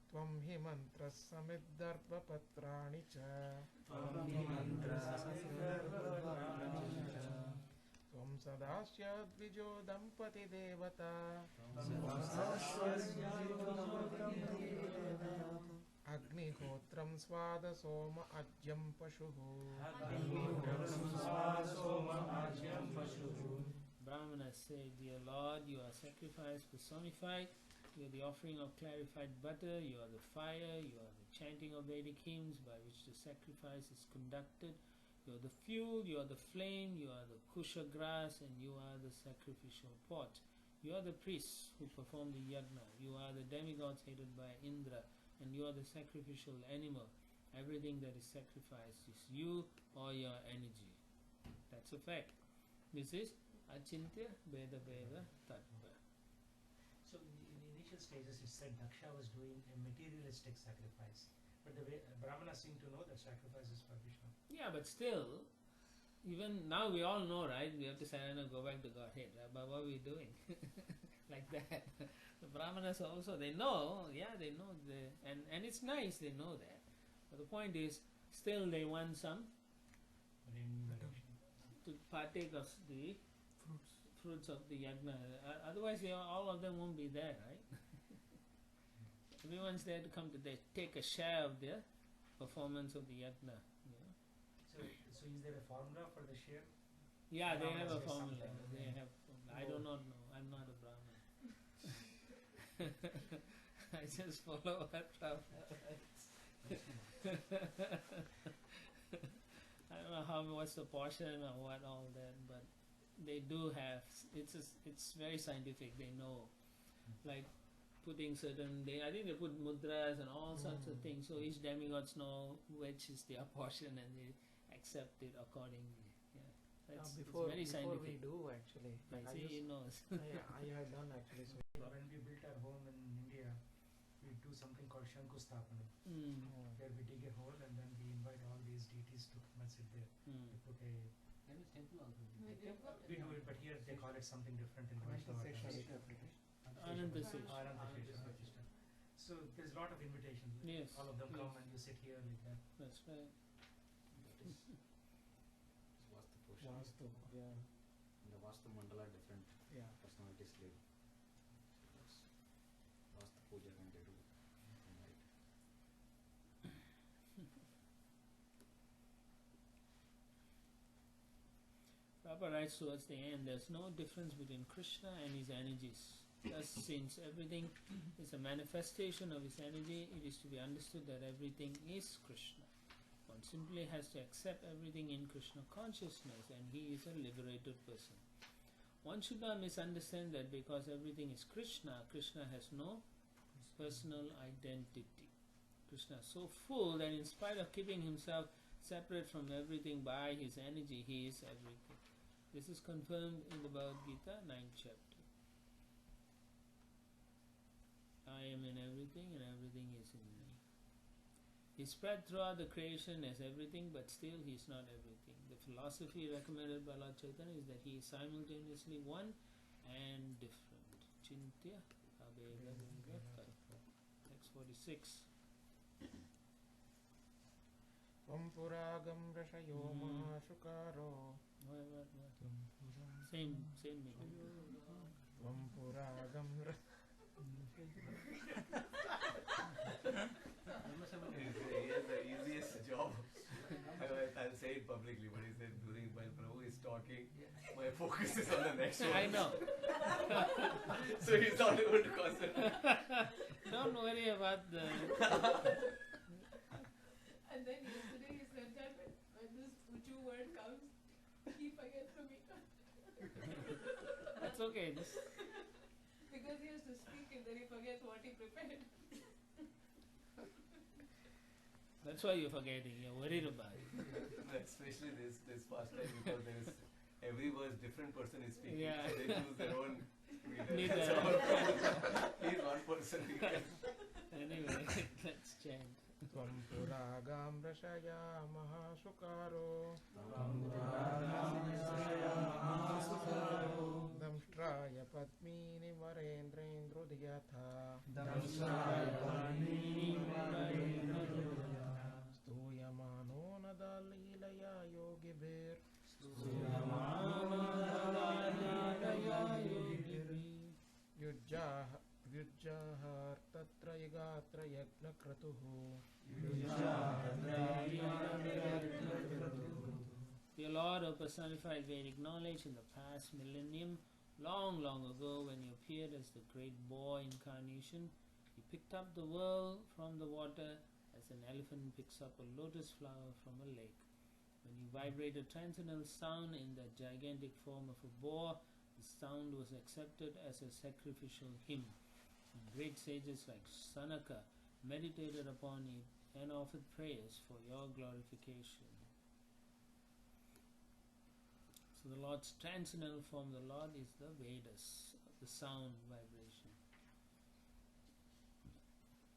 Tvam hi mantras samiddarva patrani cha. Tvam sadasya dvijo dampati devata. Agnihotram svada soma ajyam pashuhu. Brahmana said, "Dear Lord, you are sacrifice personified, you are the offering of clarified butter, you are the fire, you are the chanting of Vedic hymns by which the sacrifice is conducted, you are the fuel, you are the flame, you are the kusha grass, and you are the sacrificial pot. You are the priests who perform the yajna, you are the demigods headed by Indra, and you are the sacrificial animal. Everything that is sacrificed is you or your energy." That's a fact. This is Achintya Veda Veda Tattva. So in the initial stages, it said Daksha was doing a materialistic sacrifice, but the Brahmanas seem to know that sacrifice is for Vishnu. Yeah, but still, even now we all know, right? We have to go back to Godhead, right? But what are we doing? Like that. The Brahmanas also, they know, and it's nice they know that. But the point is, still they want some to partake of the fruits of the yajna. Otherwise, all of them won't be there, right? Everyone's there to come to take a share of their performance of the yajna. So is there a formula for the share? Yeah, they have a Brahmanas say formula. something. They have. I do not know. I'm not a Brahmin. I just follow what Prabhupada writes. I don't know what's the portion or what all that, but they do have. It's very scientific. They know, like putting certain. I think they put mudras and all sorts of things. So each demigods know which is their portion, and they accept it accordingly. Yeah, it's Before very we scientific. do actually, I see he knows. I have done actually. So When we built our home in India, we do something called Shankusthapanam, Mm. where we dig a hole and then we invite all these deities to come and sit there. Mm. We put a There is temple also. We do. we do it, but here they call it something different in Vaishnava Session. terms. Ananta Sesha. Radhakrishna. So there's a lot of invitations. Yes, All of them come yes. and you sit here like that. That's right. That is Vastu portion. Vastu, yeah, In the Vastu Mandala, different yeah. personalities live. That's Vastu Puja when they do invite. Prabhupada writes towards the end, there's no difference between Krishna and his energies. Thus, since everything is a manifestation of his energy, it is to be understood that everything is Krishna. One simply has to accept everything in Krishna consciousness, and he is a liberated person. One should not misunderstand that because everything is Krishna, Krishna has no personal identity. Krishna is so full that in spite of keeping himself separate from everything by his energy, he is everything. This is confirmed in the Bhagavad Gita, 9th chapter. I am in everything and everything is in me. He spread throughout the creation as everything, but still he is not everything. The philosophy recommended by Lord Chaitanya is that he is simultaneously one and different. Chintya Abheda Linga Tattva. Text 46. Vampuragam Rashayo Mahashukaro. What? Same meaning. Vampuragam He has the easiest job. I'll say it publicly, but he said during while Prabhu is talking, my focus is on the next one. I know. So he's not able to concentrate. Don't worry about the. And then yesterday he said that when this Uchu word comes, he forgets to be That's okay. because he has to speak and then he forgets what he prepared. That's why you're forgetting. You're worried about it. Especially this past time because there is every verse different person is speaking. Yeah. So they choose their own reader. Leader. So he's one person. Anyway, let's chant. Vampuragam Rashaya Mahashukaro. Damstraya Padmini Marendrendro Dhyatha. Stuyamano Nadalilaya Yogibir. Yujjahar Tatra Yagatra Yagna Kratuhu. Dear Lord, O personified Vedic knowledge, in the past millennium, long, long ago, when you appeared as the great boar incarnation, you picked up the world from the water as an elephant picks up a lotus flower from a lake. When you vibrated transcendental sound in the gigantic form of a boar, the sound was accepted as a sacrificial hymn. And great sages like Sanaka meditated upon it and offered prayers for your glorification. So the Lord's transcendental form, the Lord is the Vedas, the sound vibration.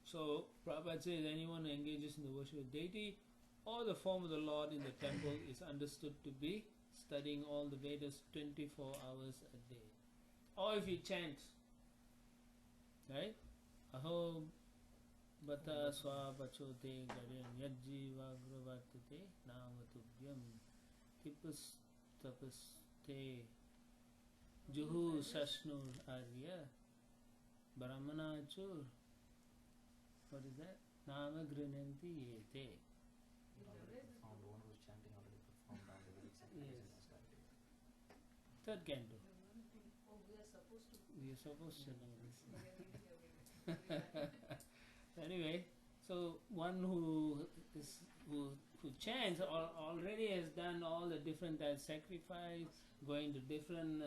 So Prabhupada says anyone who engages in the worship of deity or the form of the Lord in the temple is understood to be studying all the Vedas 24 hours a day. Or if you chant, right? Aho Bata Swapachote Garen Yajjiva Gravartate Namatubhyam Tipus Tapaste Juhu Sashnur Arya Brahmanachur. What is that? Nama Grinanti Yete. Already performed, one who's chanting already performed all the Vedic sacrifices Yes. last day. Third canto. Oh, we are supposed to. We are supposed to know this. We are reading everything. Anyway, so one who chants already has done all the different types of sacrifice, going to different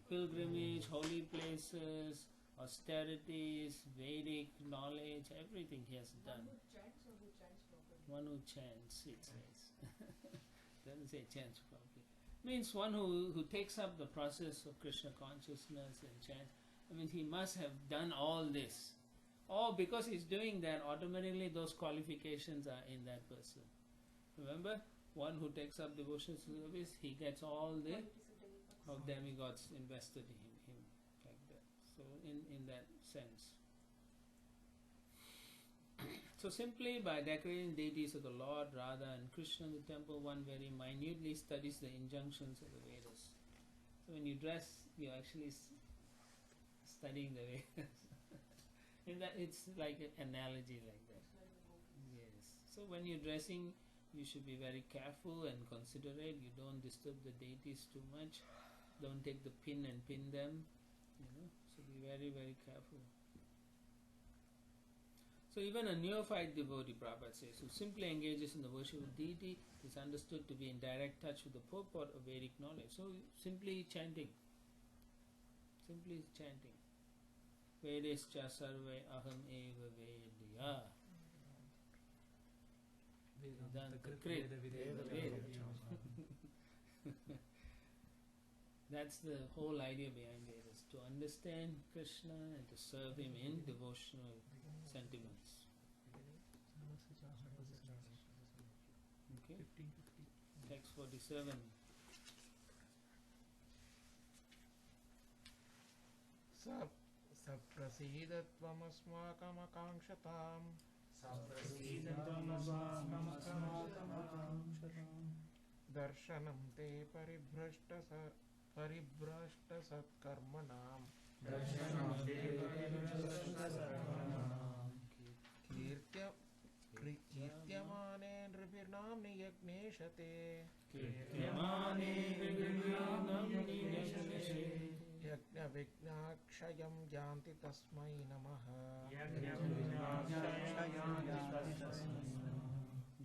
pilgrimage, holy places, austerities, Vedic knowledge, everything he has One done. who chants or who chants properly? One who chants, it says. Doesn't say chants properly. Means one who takes up the process of Krishna consciousness and chants. I mean, he must have done all this. or because he's doing that, automatically those qualifications are in that person. Remember, one who takes up devotional service, he gets all the Qualities of demigods. of demigods invested in him like that. So in that sense. So simply by decorating deities of the Lord, Radha and Krishna in the temple, one very minutely studies the injunctions of the Vedas. So when you dress, you're actually studying the Vedas. In that, it's like an analogy like that. Yes. So when you're dressing, you should be very careful and considerate. You don't disturb the deities too much. Don't take the pin and pin them. So be very, very careful. So even a neophyte devotee, Prabhupada says, who simply engages in the worship of deity is understood to be in direct touch with the purport of Vedic knowledge. So simply chanting. Simply chanting. Vedescha sarve aham eva vedya. Vedanta krit. That's the whole idea behind Vedas, to understand Krishna and to serve him in devotional sentiments. Okay? Text 47. Saprasidhatvamasmakamakankshatam darshanam te paribrashta satkarmanam kirtyamane nripirnam niyagneshate yajna vignakshayam janti tasmai namaha.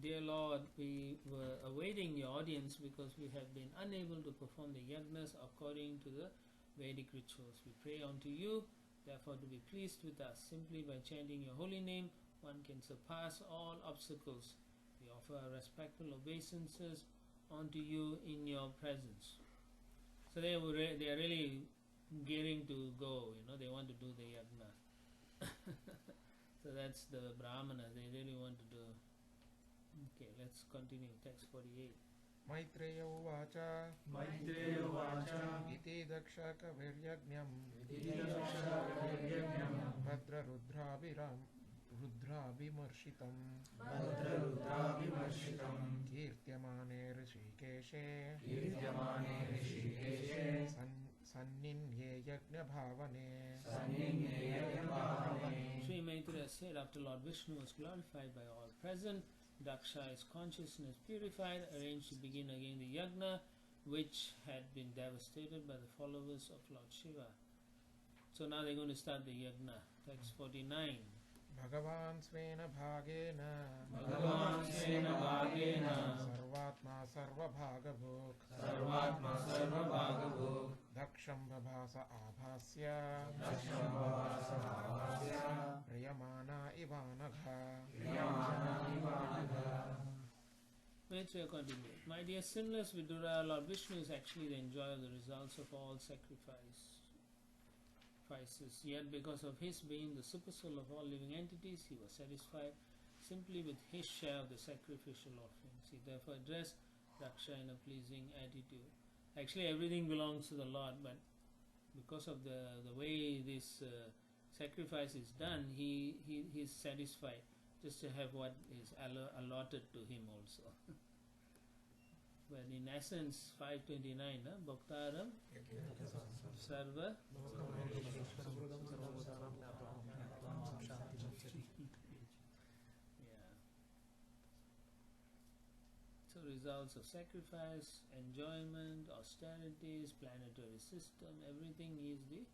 Dear Lord, we were awaiting your audience because we have been unable to perform the yagnas according to the Vedic rituals. We pray unto you, therefore, to be pleased with us. Simply by chanting your holy name, one can surpass all obstacles. We offer our respectful obeisances unto you in your presence. So they are really gearing to go, they want to do the yagna. So that's the Brahmana, they really want to do. Okay, let's continue. Text 48. Maitreya uvacha iti dakshaka viryagnyam Bhadra rudrabhimarshitam kirtyamane rishikeshe sanninye yajna bhavane. Sri Maitreya said, after Lord Vishnu was glorified by all present, Daksha's consciousness purified, arranged to begin again the yagna, which had been devastated by the followers of Lord Shiva. So now they're going to start the yagna. Text 49. Bhagavan svena bhagena sarvatma sarvabhagavok daksham bhabhasa abhasya priyamana ivanagha. Maitreya continued. My dear sinless Vidura, Lord Vishnu is actually the enjoyer of the results of all sacrifices. Yet because of his being the super soul of all living entities, he was satisfied simply with his share of the sacrificial offerings. He therefore addressed Daksha in a pleasing attitude. Actually everything belongs to the Lord, but because of the way this sacrifice is done, he is satisfied just to have what is allotted to him also. But in essence, 529, Bhaktaram Sarva. Yeah. So results of sacrifice, enjoyment, austerities, planetary system, everything is the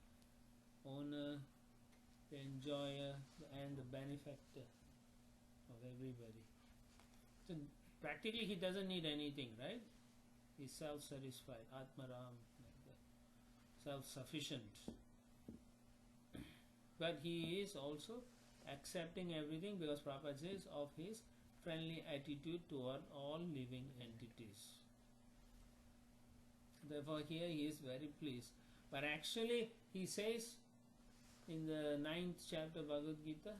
owner, the enjoyer, and the benefactor of everybody. So practically he doesn't need anything, right? He's self-satisfied, Atmaram, like that. Self-sufficient. But he is also accepting everything because Prabhupada says of his friendly attitude toward all living entities. Therefore here he is very pleased. But actually he says in the 9th chapter Bhagavad Gita,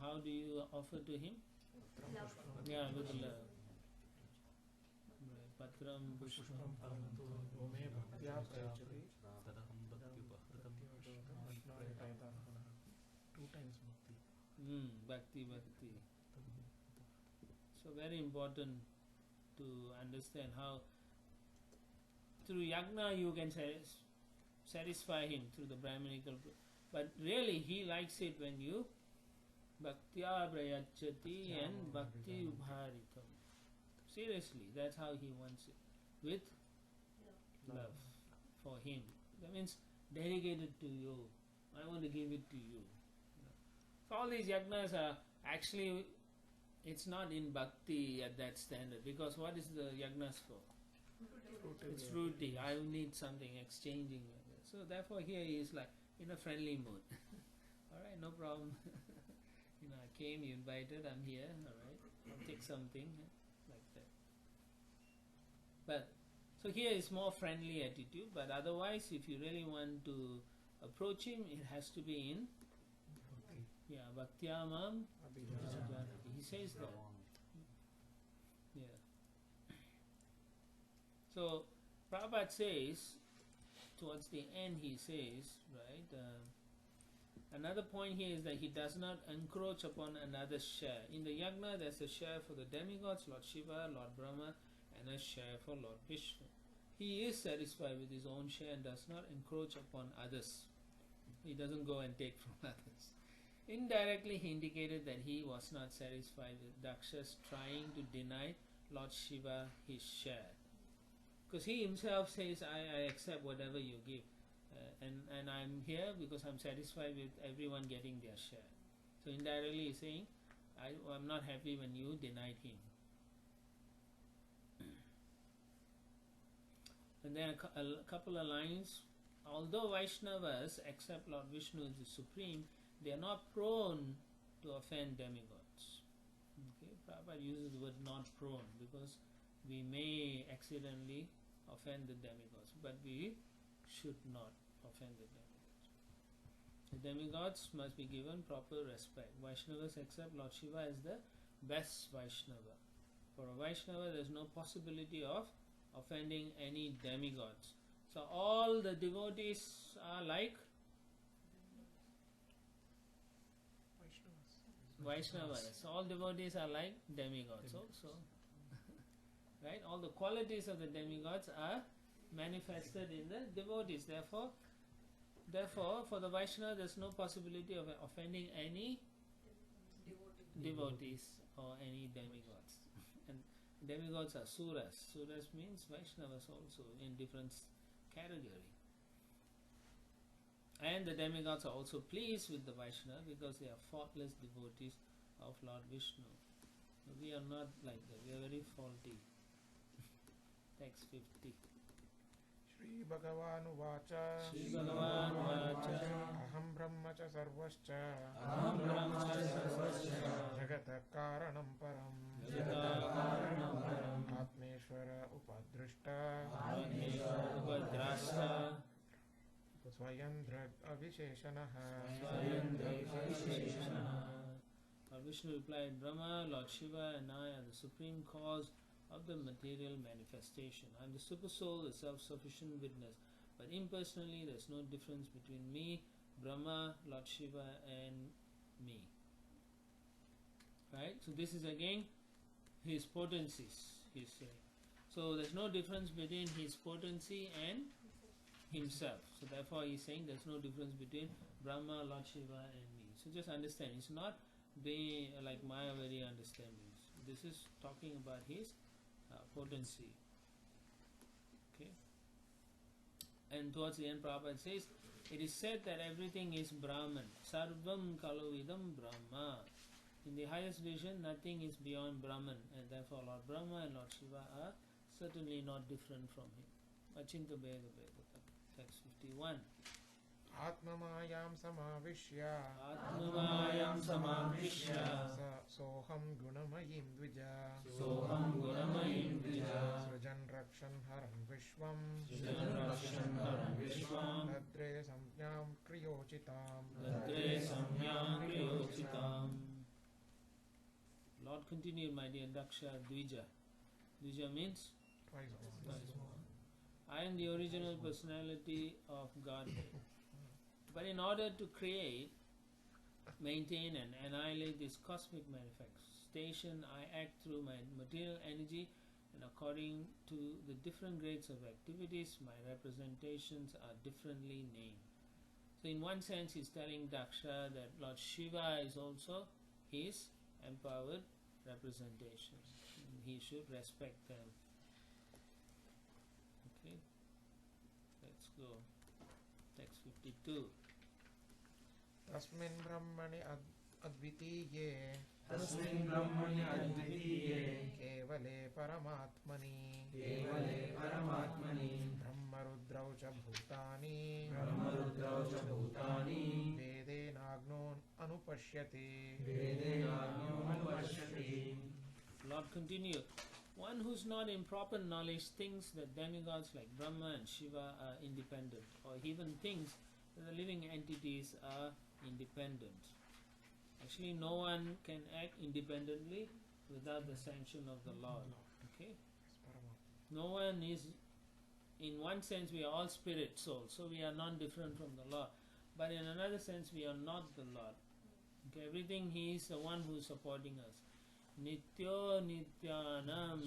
how do you offer to him? Love. Yeah, with love. Right. Patram Pushpam. Pushpam parantu yome bhaktya prayachati Sadaham bhaktyupahritam Ashnaritaidarhana. 2 times bhakti. Bhakti. So very important to understand how through yajna you can satisfy him through the Brahminical, but really he likes it when you bhaktya prayachati and bhakti ubharitam. Seriously, that's how he wants it, with love for him. That means dedicated to you. I want to give it to you. So all these yajnas are actually, it's not in bhakti at that standard, because what is the yajnas for? It's fruity. I need something exchanging. So therefore here he is like in a friendly mood. Alright, no problem. I came, you invited, I'm here, alright. I'll take something like that. But so here is more friendly attitude, but otherwise if you really want to approach him, it has to be in bhaktyamam abhijanati. He says that. Yeah. So Prabhupada says, towards the end he says, right, another point here is that he does not encroach upon another's share. In the yajna there's a share for the demigods, Lord Shiva, Lord Brahma, and a share for Lord Vishnu. He is satisfied with his own share and does not encroach upon others. He doesn't go and take from others. Indirectly he indicated that he was not satisfied with Daksha's trying to deny Lord Shiva his share. Because he himself says, I accept whatever you give. And I'm here because I'm satisfied with everyone getting their share. So indirectly he's saying, I'm not happy when you denied him. And then a couple of lines. Although Vaishnavas accept Lord Vishnu as the supreme, they are not prone to offend demigods. Okay, Prabhupada uses the word not prone because we may accidentally offend the demigods, but we should not offend the demigods. The demigods must be given proper respect. Vaishnavas accept Lord Shiva as the best Vaishnava. For a Vaishnava there is no possibility of offending any demigods. So all the devotees are like Vaishnavas. All devotees are like demigods also. Right? All the qualities of the demigods are manifested in the devotees. Therefore, for the Vaishnava, there's no possibility of offending any devotees or any demigods. And demigods are suras. Suras means Vaishnavas also in different category. And the demigods are also pleased with the Vaishnava because they are faultless devotees of Lord Vishnu. We are not like that. We are very faulty. Text 50. Shri Bhagavan Uvacha Shri Bhagavan Uvacha Aham Brahma cha sarvascha Aham Brahma sarvascha Jagata Karanam Param Jagata Karanam Param Atmeshvara Upadrishta Atmeshvara Upadrashta Swayandrak Avisheshanaha Swayandrak Avisheshanaha. Lord Vishnu replied, Brahma, Lord Shiva and I are the supreme cause of the material manifestation. I am the super soul, the self-sufficient witness. But impersonally there is no difference between me, Brahma, Lord Shiva and me. Right? So this is again his potencies, he's saying. So there's no difference between his potency and himself. So therefore he's saying there's no difference between Brahma, Lord Shiva and me. So just understand, it's not being like Mayavadi understandings. This is talking about his potency. Okay. And towards the end Prabhupada says, it is said that everything is Brahman. Sarvam kalovidam Brahma. In the highest vision, nothing is beyond Brahman, and therefore Lord Brahma and Lord Shiva are certainly not different from him. Achinta Bheda Bheda. Text 51. Atmamayam samavishya Atmamayam samavishya soham gunamayim dvija soham gunamayim dvija srijan rakshan haram vishwam Rakshan haram vishwam tadre samyam kriyochitam. Tadre samyam kriyochitam. Lord continued, my dear Daksha Dvija. Dvija means Twice more. I am the original personality of Godhead. But in order to create, maintain and annihilate this cosmic manifestation, I act through my material energy, and according to the different grades of activities, my representations are differently named. So in one sense, he's telling Daksha that Lord Shiva is also his empowered representation. He should respect them. Okay, let's go. Text 52. Tasmin brahmani advitiye तस्मिन् ब्रह्मणि अद्वितीये kevale paramatmani brahmarudrau cha bhutani ब्रह्मरुद्रौ च भूतानि vedenagno anupashyati. वेदेनाग्न्योऽनुपश्यति. Lord continued, one who's not in proper knowledge thinks that demigods like Brahma and Shiva are independent, or even thinks that the living entities are independent. Actually, no one can act independently without the sanction of the Lord. Okay? No one is, in one sense, we are all spirit souls, so we are non-different from the Lord. But in another sense, we are not the Lord. Okay? Everything, He is the one who is supporting us. Nityo Nityanam.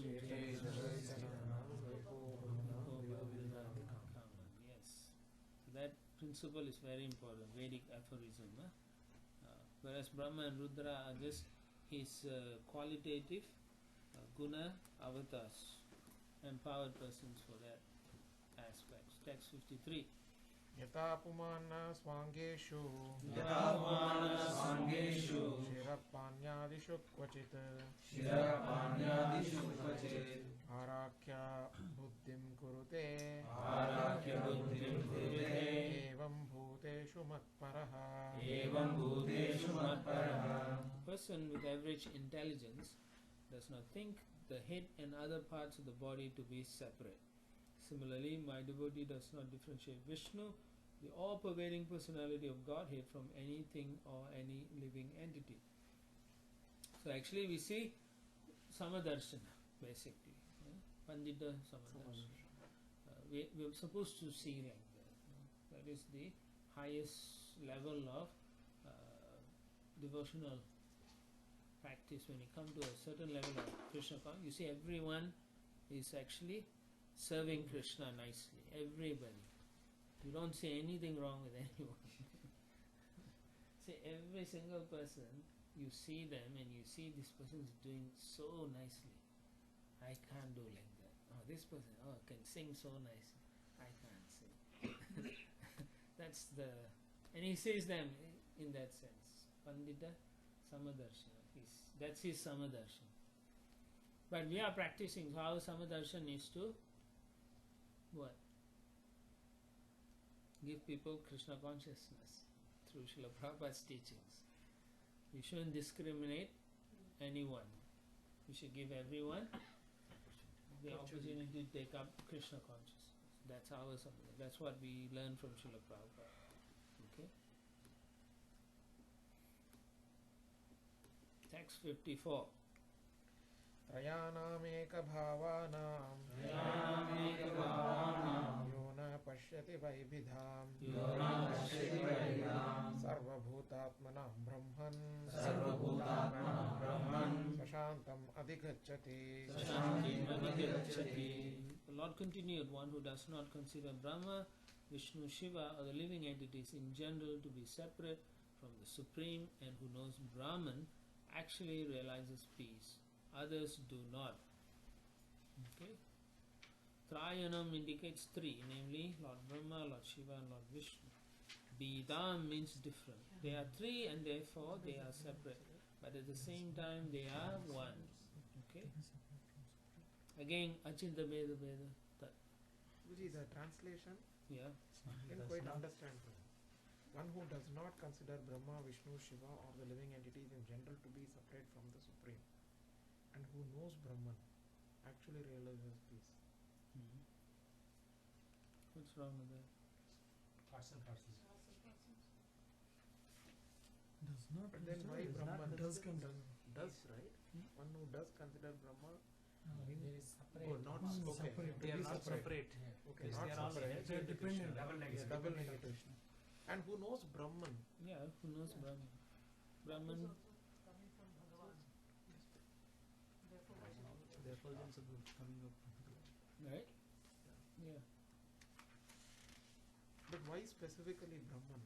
Yes. That principle is very important, Vedic aphorism. Whereas Brahma and Rudra are just his qualitative guna avatars, empowered persons for that aspects. Text 53. Yata pumana swangeshu shirapanyadishu kvachit arakya buddhim kurute evam bhuteshu matparaha. Person with average intelligence does not think the head and other parts of the body to be separate. Similarly, my devotee does not differentiate Vishnu, the all-pervading personality of Godhead, from anything or any living entity. So actually we see Samadarshana, basically. Pandita Samadarshana. We're supposed to see like that. That is the highest level of devotional practice. When you come to a certain level of Krishna consciousness, you see everyone is actually serving Krishna nicely. Everybody. You don't see anything wrong with anyone. See, every single person, you see them and you see this person is doing so nicely. I can't do like that. Oh, this person, can sing so nicely. I can't sing. That's the, and he sees them in that sense. Pandita Samadarshana. That's his Samadarshana. But we are practicing how Samadarshana is to what? Give people Krishna consciousness through Srila Prabhupada's teachings. We shouldn't discriminate anyone. We should give everyone the opportunity to take up Krishna consciousness. That's our Samudaya. That's what we learn from Srila Prabhupada. Okay? Text 54. Trayanameka bhavanam yona pashyati vaibhidham sarvabhutatmanam brahman sashantam adhigacchati. The Lord continued, one who does not consider Brahma, Vishnu, Shiva or the living entities in general to be separate from the Supreme, and who knows Brahman actually realizes peace. Others do not. Okay? Trayanam indicates three, namely Lord Brahma, Lord Shiva and Lord Vishnu. Bidam means different. They are three and therefore they are separate. But at the same time they are one. Okay? Again, Achinta Veda Veda Tat. Guruji, the translation, Yeah. I didn't quite understand. one who does not consider Brahma, Vishnu, Shiva or the living entities in general to be separate from the Supreme, and who knows Brahman, actually realizes peace. Mhm. What's wrong with that? Parts and parcels. Does not But then why consider, Brahman? does consider. Does, right? Hmm? One who does consider Brahma, There is separate. oh, not No, okay. separate. To They are be not separate. Yeah. Okay, Because not they are all separate. They are dependent. Double Yeah, negative. double negative. And who knows Brahman? Yeah, who knows Yeah. Brahman? That Brahman, is also coming from Bhagavan. Therefore, why should we- The effulgence of the coming up from the right? Yeah. But why specifically Brahman?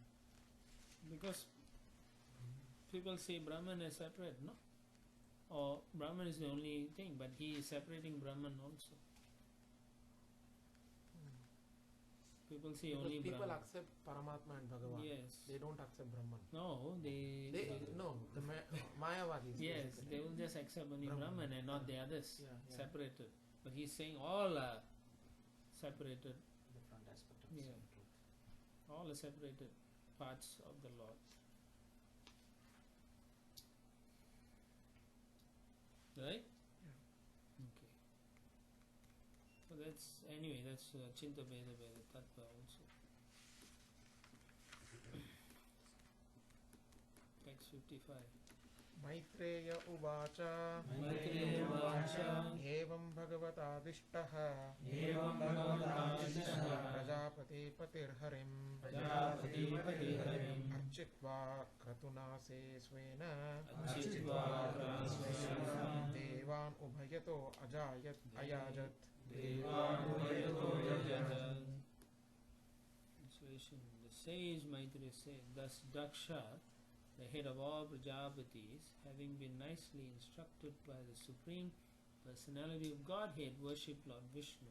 Because people say Brahman is separate, no? Or Brahman is the only thing, but he is separating Brahman also. People say Because only people Brahman. accept Paramatma and Bhagavan. Yes. They don't accept Brahman. No, they No, the Mayavadis. yes, basically. they will just accept only Brahman. Brahman and not the Yeah. others. Yeah, yeah. Separated. But he's saying all are separated. different aspect of the Yeah. same truth. All are separated parts of the Lord. Right? Yeah. Okay. So that's anyway. That's Chinta Veda Veda Tattva also. Text 55. Maitreya Uvacha Maitreya Uvacha Evam Bhagavataadishtaः Evam Bhagavataadishtaः Prajapati Patirharim Prajapati Patirharim Architva Kratuna Svena Architva Kratuna Devan Ubhayato Ayajat Devanuvayato Yajat. Translation. The sage Maitreya said, thus Daksha, the head of all Prajapatis, having been nicely instructed by the Supreme Personality of Godhead, worshipped Lord Vishnu.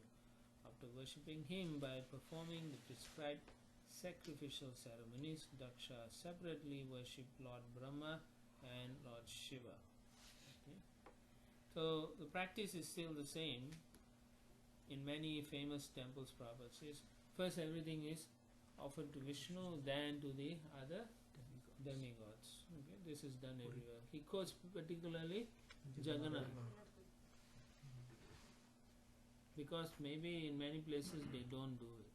After worshipping him by performing the prescribed sacrificial ceremonies, Daksha separately worshipped Lord Brahma and Lord Shiva. Okay. So the practice is still the same. In many famous temples, Prabhupada says, first everything is offered to Vishnu, then to the other demigods. Okay, this is done everywhere. He quotes particularly Jagannath, because maybe in many places they don't do it.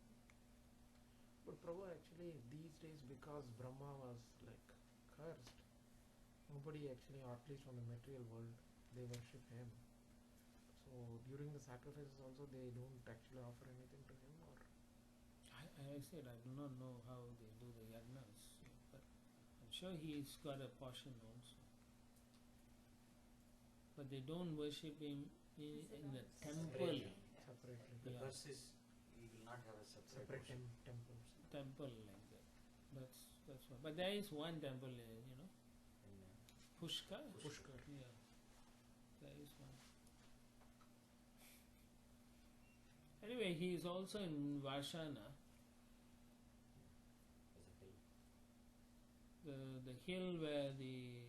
But Prabhu, actually these days, because Brahma was like cursed, nobody actually, or at least from the material world, they worship him. So during the sacrifices also they don't actually offer anything to him, or I said I do not know how they do the yagnas, but I'm sure he's got a portion also. But they don't worship him in the temple. separately. The Yeah. curse is he will not have a separate Separate worship. temples. Temple like that. That's one. But there is one temple, in, Pushkar. Pushkar. Yeah, there is one. Anyway, he is also in Varshana, as a hill. the hill where the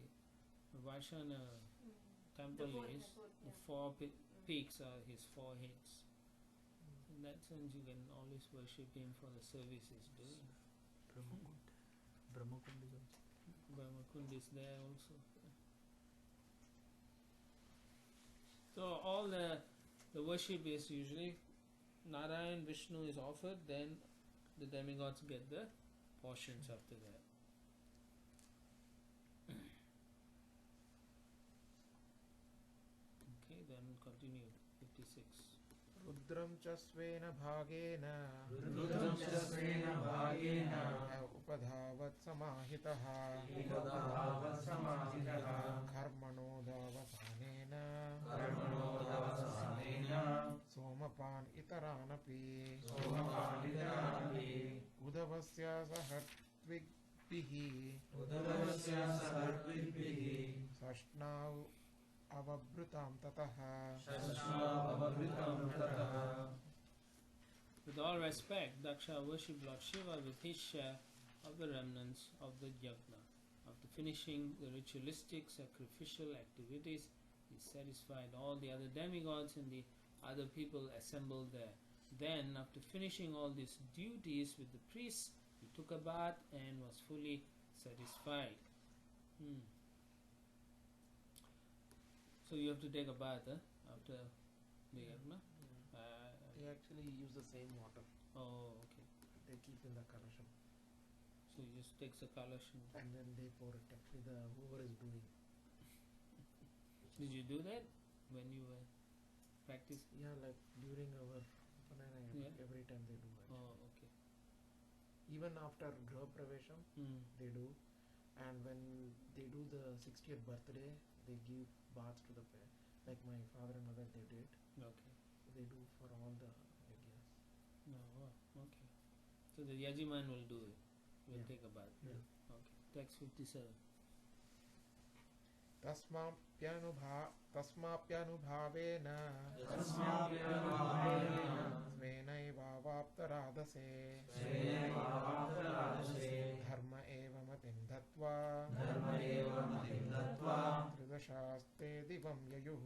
Varshana temple is. The four peaks are his four heads. In that sense, you can always worship him for the service he's doing. Brahmakund is also. Brahmakund is there also. So all the worship is usually Narayan, Vishnu is offered, then the demigods get the portions after that. Okay, then continue. 56. Rudram cha svena bhagena Rudram cha svena bhagena upadhavat samahitaha upadhavat samahitaha karmano davasanena somapan itaranapi udavasya sahatvigbihi sashnav avabrutam tataha. With all respect, Daksha worshipped Lord Shiva with his share of the remnants of the yajna. After finishing the ritualistic sacrificial activities, he satisfied all the other demigods and the other people assembled there. Then, after finishing all these duties with the priests, He took a bath and was fully satisfied. So you have to take a bath after the yagna? They actually use the same water. Oh, okay. They keep in the kalasham. So he just takes a kalasham. And then they pour it. Actually, whoever is doing. Did you do that when you were practicing? Yeah, like during our Upanayana, Yeah. every time they do it. Oh, okay. Even after Graha Pravesham, they do. And when they do the 60th birthday, they give baths to the parents. Like my father and mother, they did. Okay. So they do for all the yajnas. No, okay. So the yajiman will do it. Will Yeah. take a bath. Yeah. Okay. Text 57. तस्माप्यनुभावेन स्वेनैवावाप्तराधसे धर्म एव मतिं दत्त्वा त्रिदशास्ते दिवं ययुः.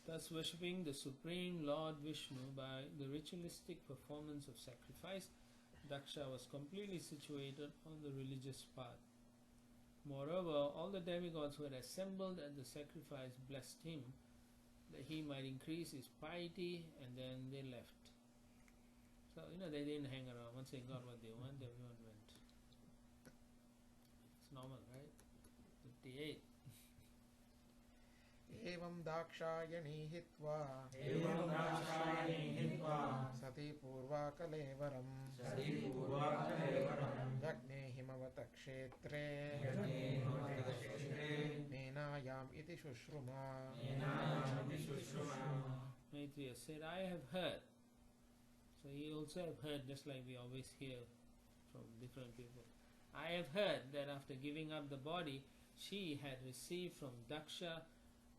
Thus worshipping the Supreme Lord Vishnu by the ritualistic performance of sacrifice, Daksha was completely situated on the religious path. Moreover, all the demigods who had assembled at the sacrifice blessed him that he might increase his piety, and then they left. So, they didn't hang around. Once they got what they want, everyone went. It's normal, right? 58. एवं दाक्षायणी हित्वा सती पूर्वा कलेवरम् यज्ञे हिमवत क्षेत्रे नेनायाम् इति शुश्रुमा. Maitreya said, I have heard. So he also have heard, just like we always hear from different people. I have heard that after giving up the body, she had received from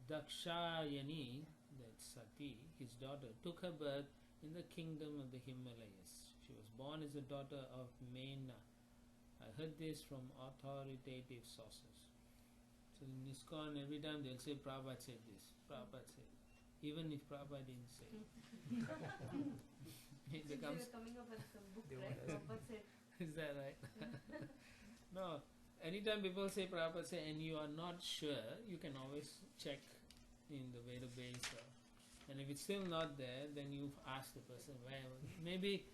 Dakshayani, that's Sati, his daughter, took her birth in the kingdom of the Himalayas. She was born as the daughter of Mena. I heard this from authoritative sources. So in ISKCON, every time they'll say, Prabhupada said this, Prabhupada said it. Even if Prabhupada didn't say it. It Since they becomes... were coming up with some book, right? Prabhupada said. Is that right? No. Anytime people say Prabhupada say, and you are not sure, you can always check in the database. And if it's still not there, then you ask the person, well, maybe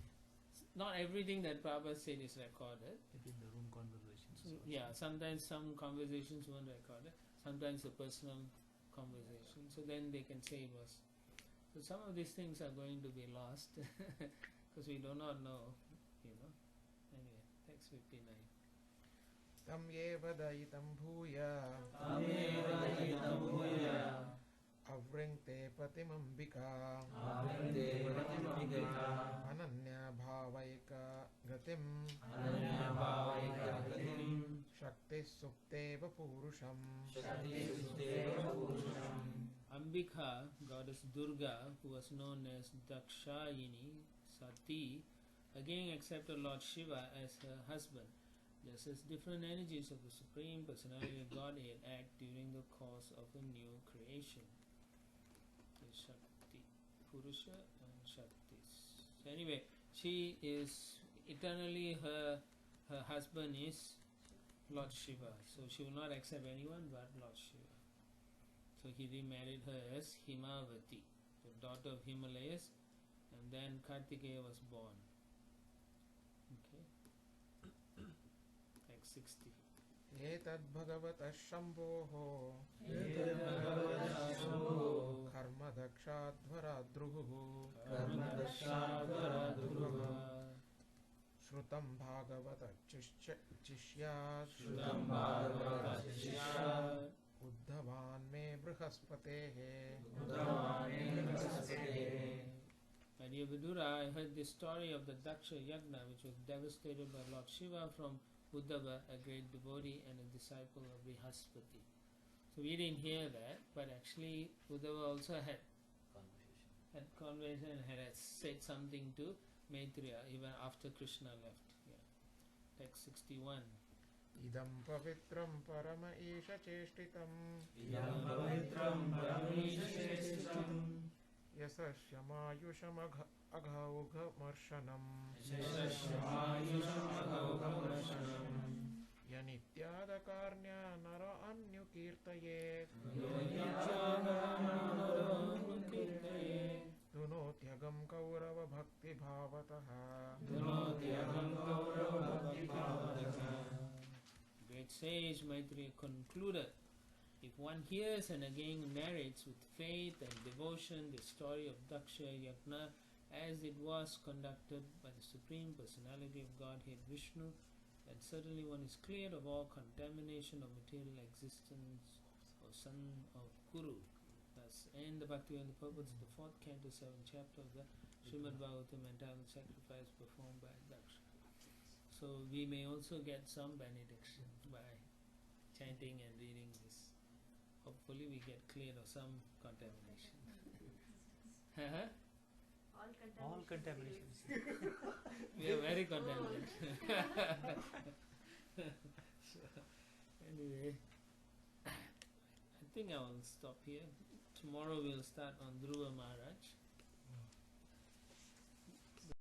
not everything that Prabhupada said is recorded. Maybe in the room conversations. Yeah, sometimes some conversations weren't recorded, sometimes a personal conversation. So then they can save us. So some of these things are going to be lost because we do not know, Anyway, text 59. तं येव दयितं भूय अवृङ्क्ते पतिमम्बिका अनन्या भावैक गतिं शक्तिः सुप्तेव पूरुषम्. Ambika, goddess Durga, who was known as Dakshayini Sati, again accepted Lord Shiva as her husband, just as different energies of the Supreme Personality of Godhead act during the course of a new creation. Shakti, Purusha and Shakti. So anyway, she is eternally, her husband is Lord Shiva, so she will not accept anyone but Lord Shiva. So he remarried her as Himavati, the daughter of Himalayas, and then Kartikeya was born. Okay. Text 60. एतद्भगवतः शम्भोः कर्मदक्षाध्वराद्रुः श्रुतं भागवतचिष्यात् उद्धवान् मे बृहस्पतेः. My dear Vidura, I heard the story of the Daksha Yagna, which was devastated by Lord Shiva from Uddhava, a great devotee and a disciple of Brihaspati. So we didn't hear that, but actually Uddhava also had conversation and had said something to Maitreya even after Krishna left. Yeah. Text 61. इदं पवित्रं परम ईश चेष्टितं यशस्यमायुषमघ अघौघमर्शनम् यनित्यादकार्ण्य नर अन्युकीर्तयेत् धुनोत्यगं कौरवभक्तिभावतः Great sage Maitreya concluded, if one hears and again narrates with faith and devotion the story of Daksha Yajna as it was conducted by the Supreme Personality of Godhead Vishnu, then certainly one is cleared of all contamination of material existence or son of Kuru. Thus end the Bhaktivedanta purports of the 4th canto 7th chapter of the Srimad Bhagavatam entitled Sacrifice Performed by Daksha. So we may also get some benediction by chanting and reading this. Hopefully we get cleared of some contamination. All contaminations. We are very contaminated. So, anyway, I think I will stop here. Tomorrow we'll start on Dhruva Maharaj.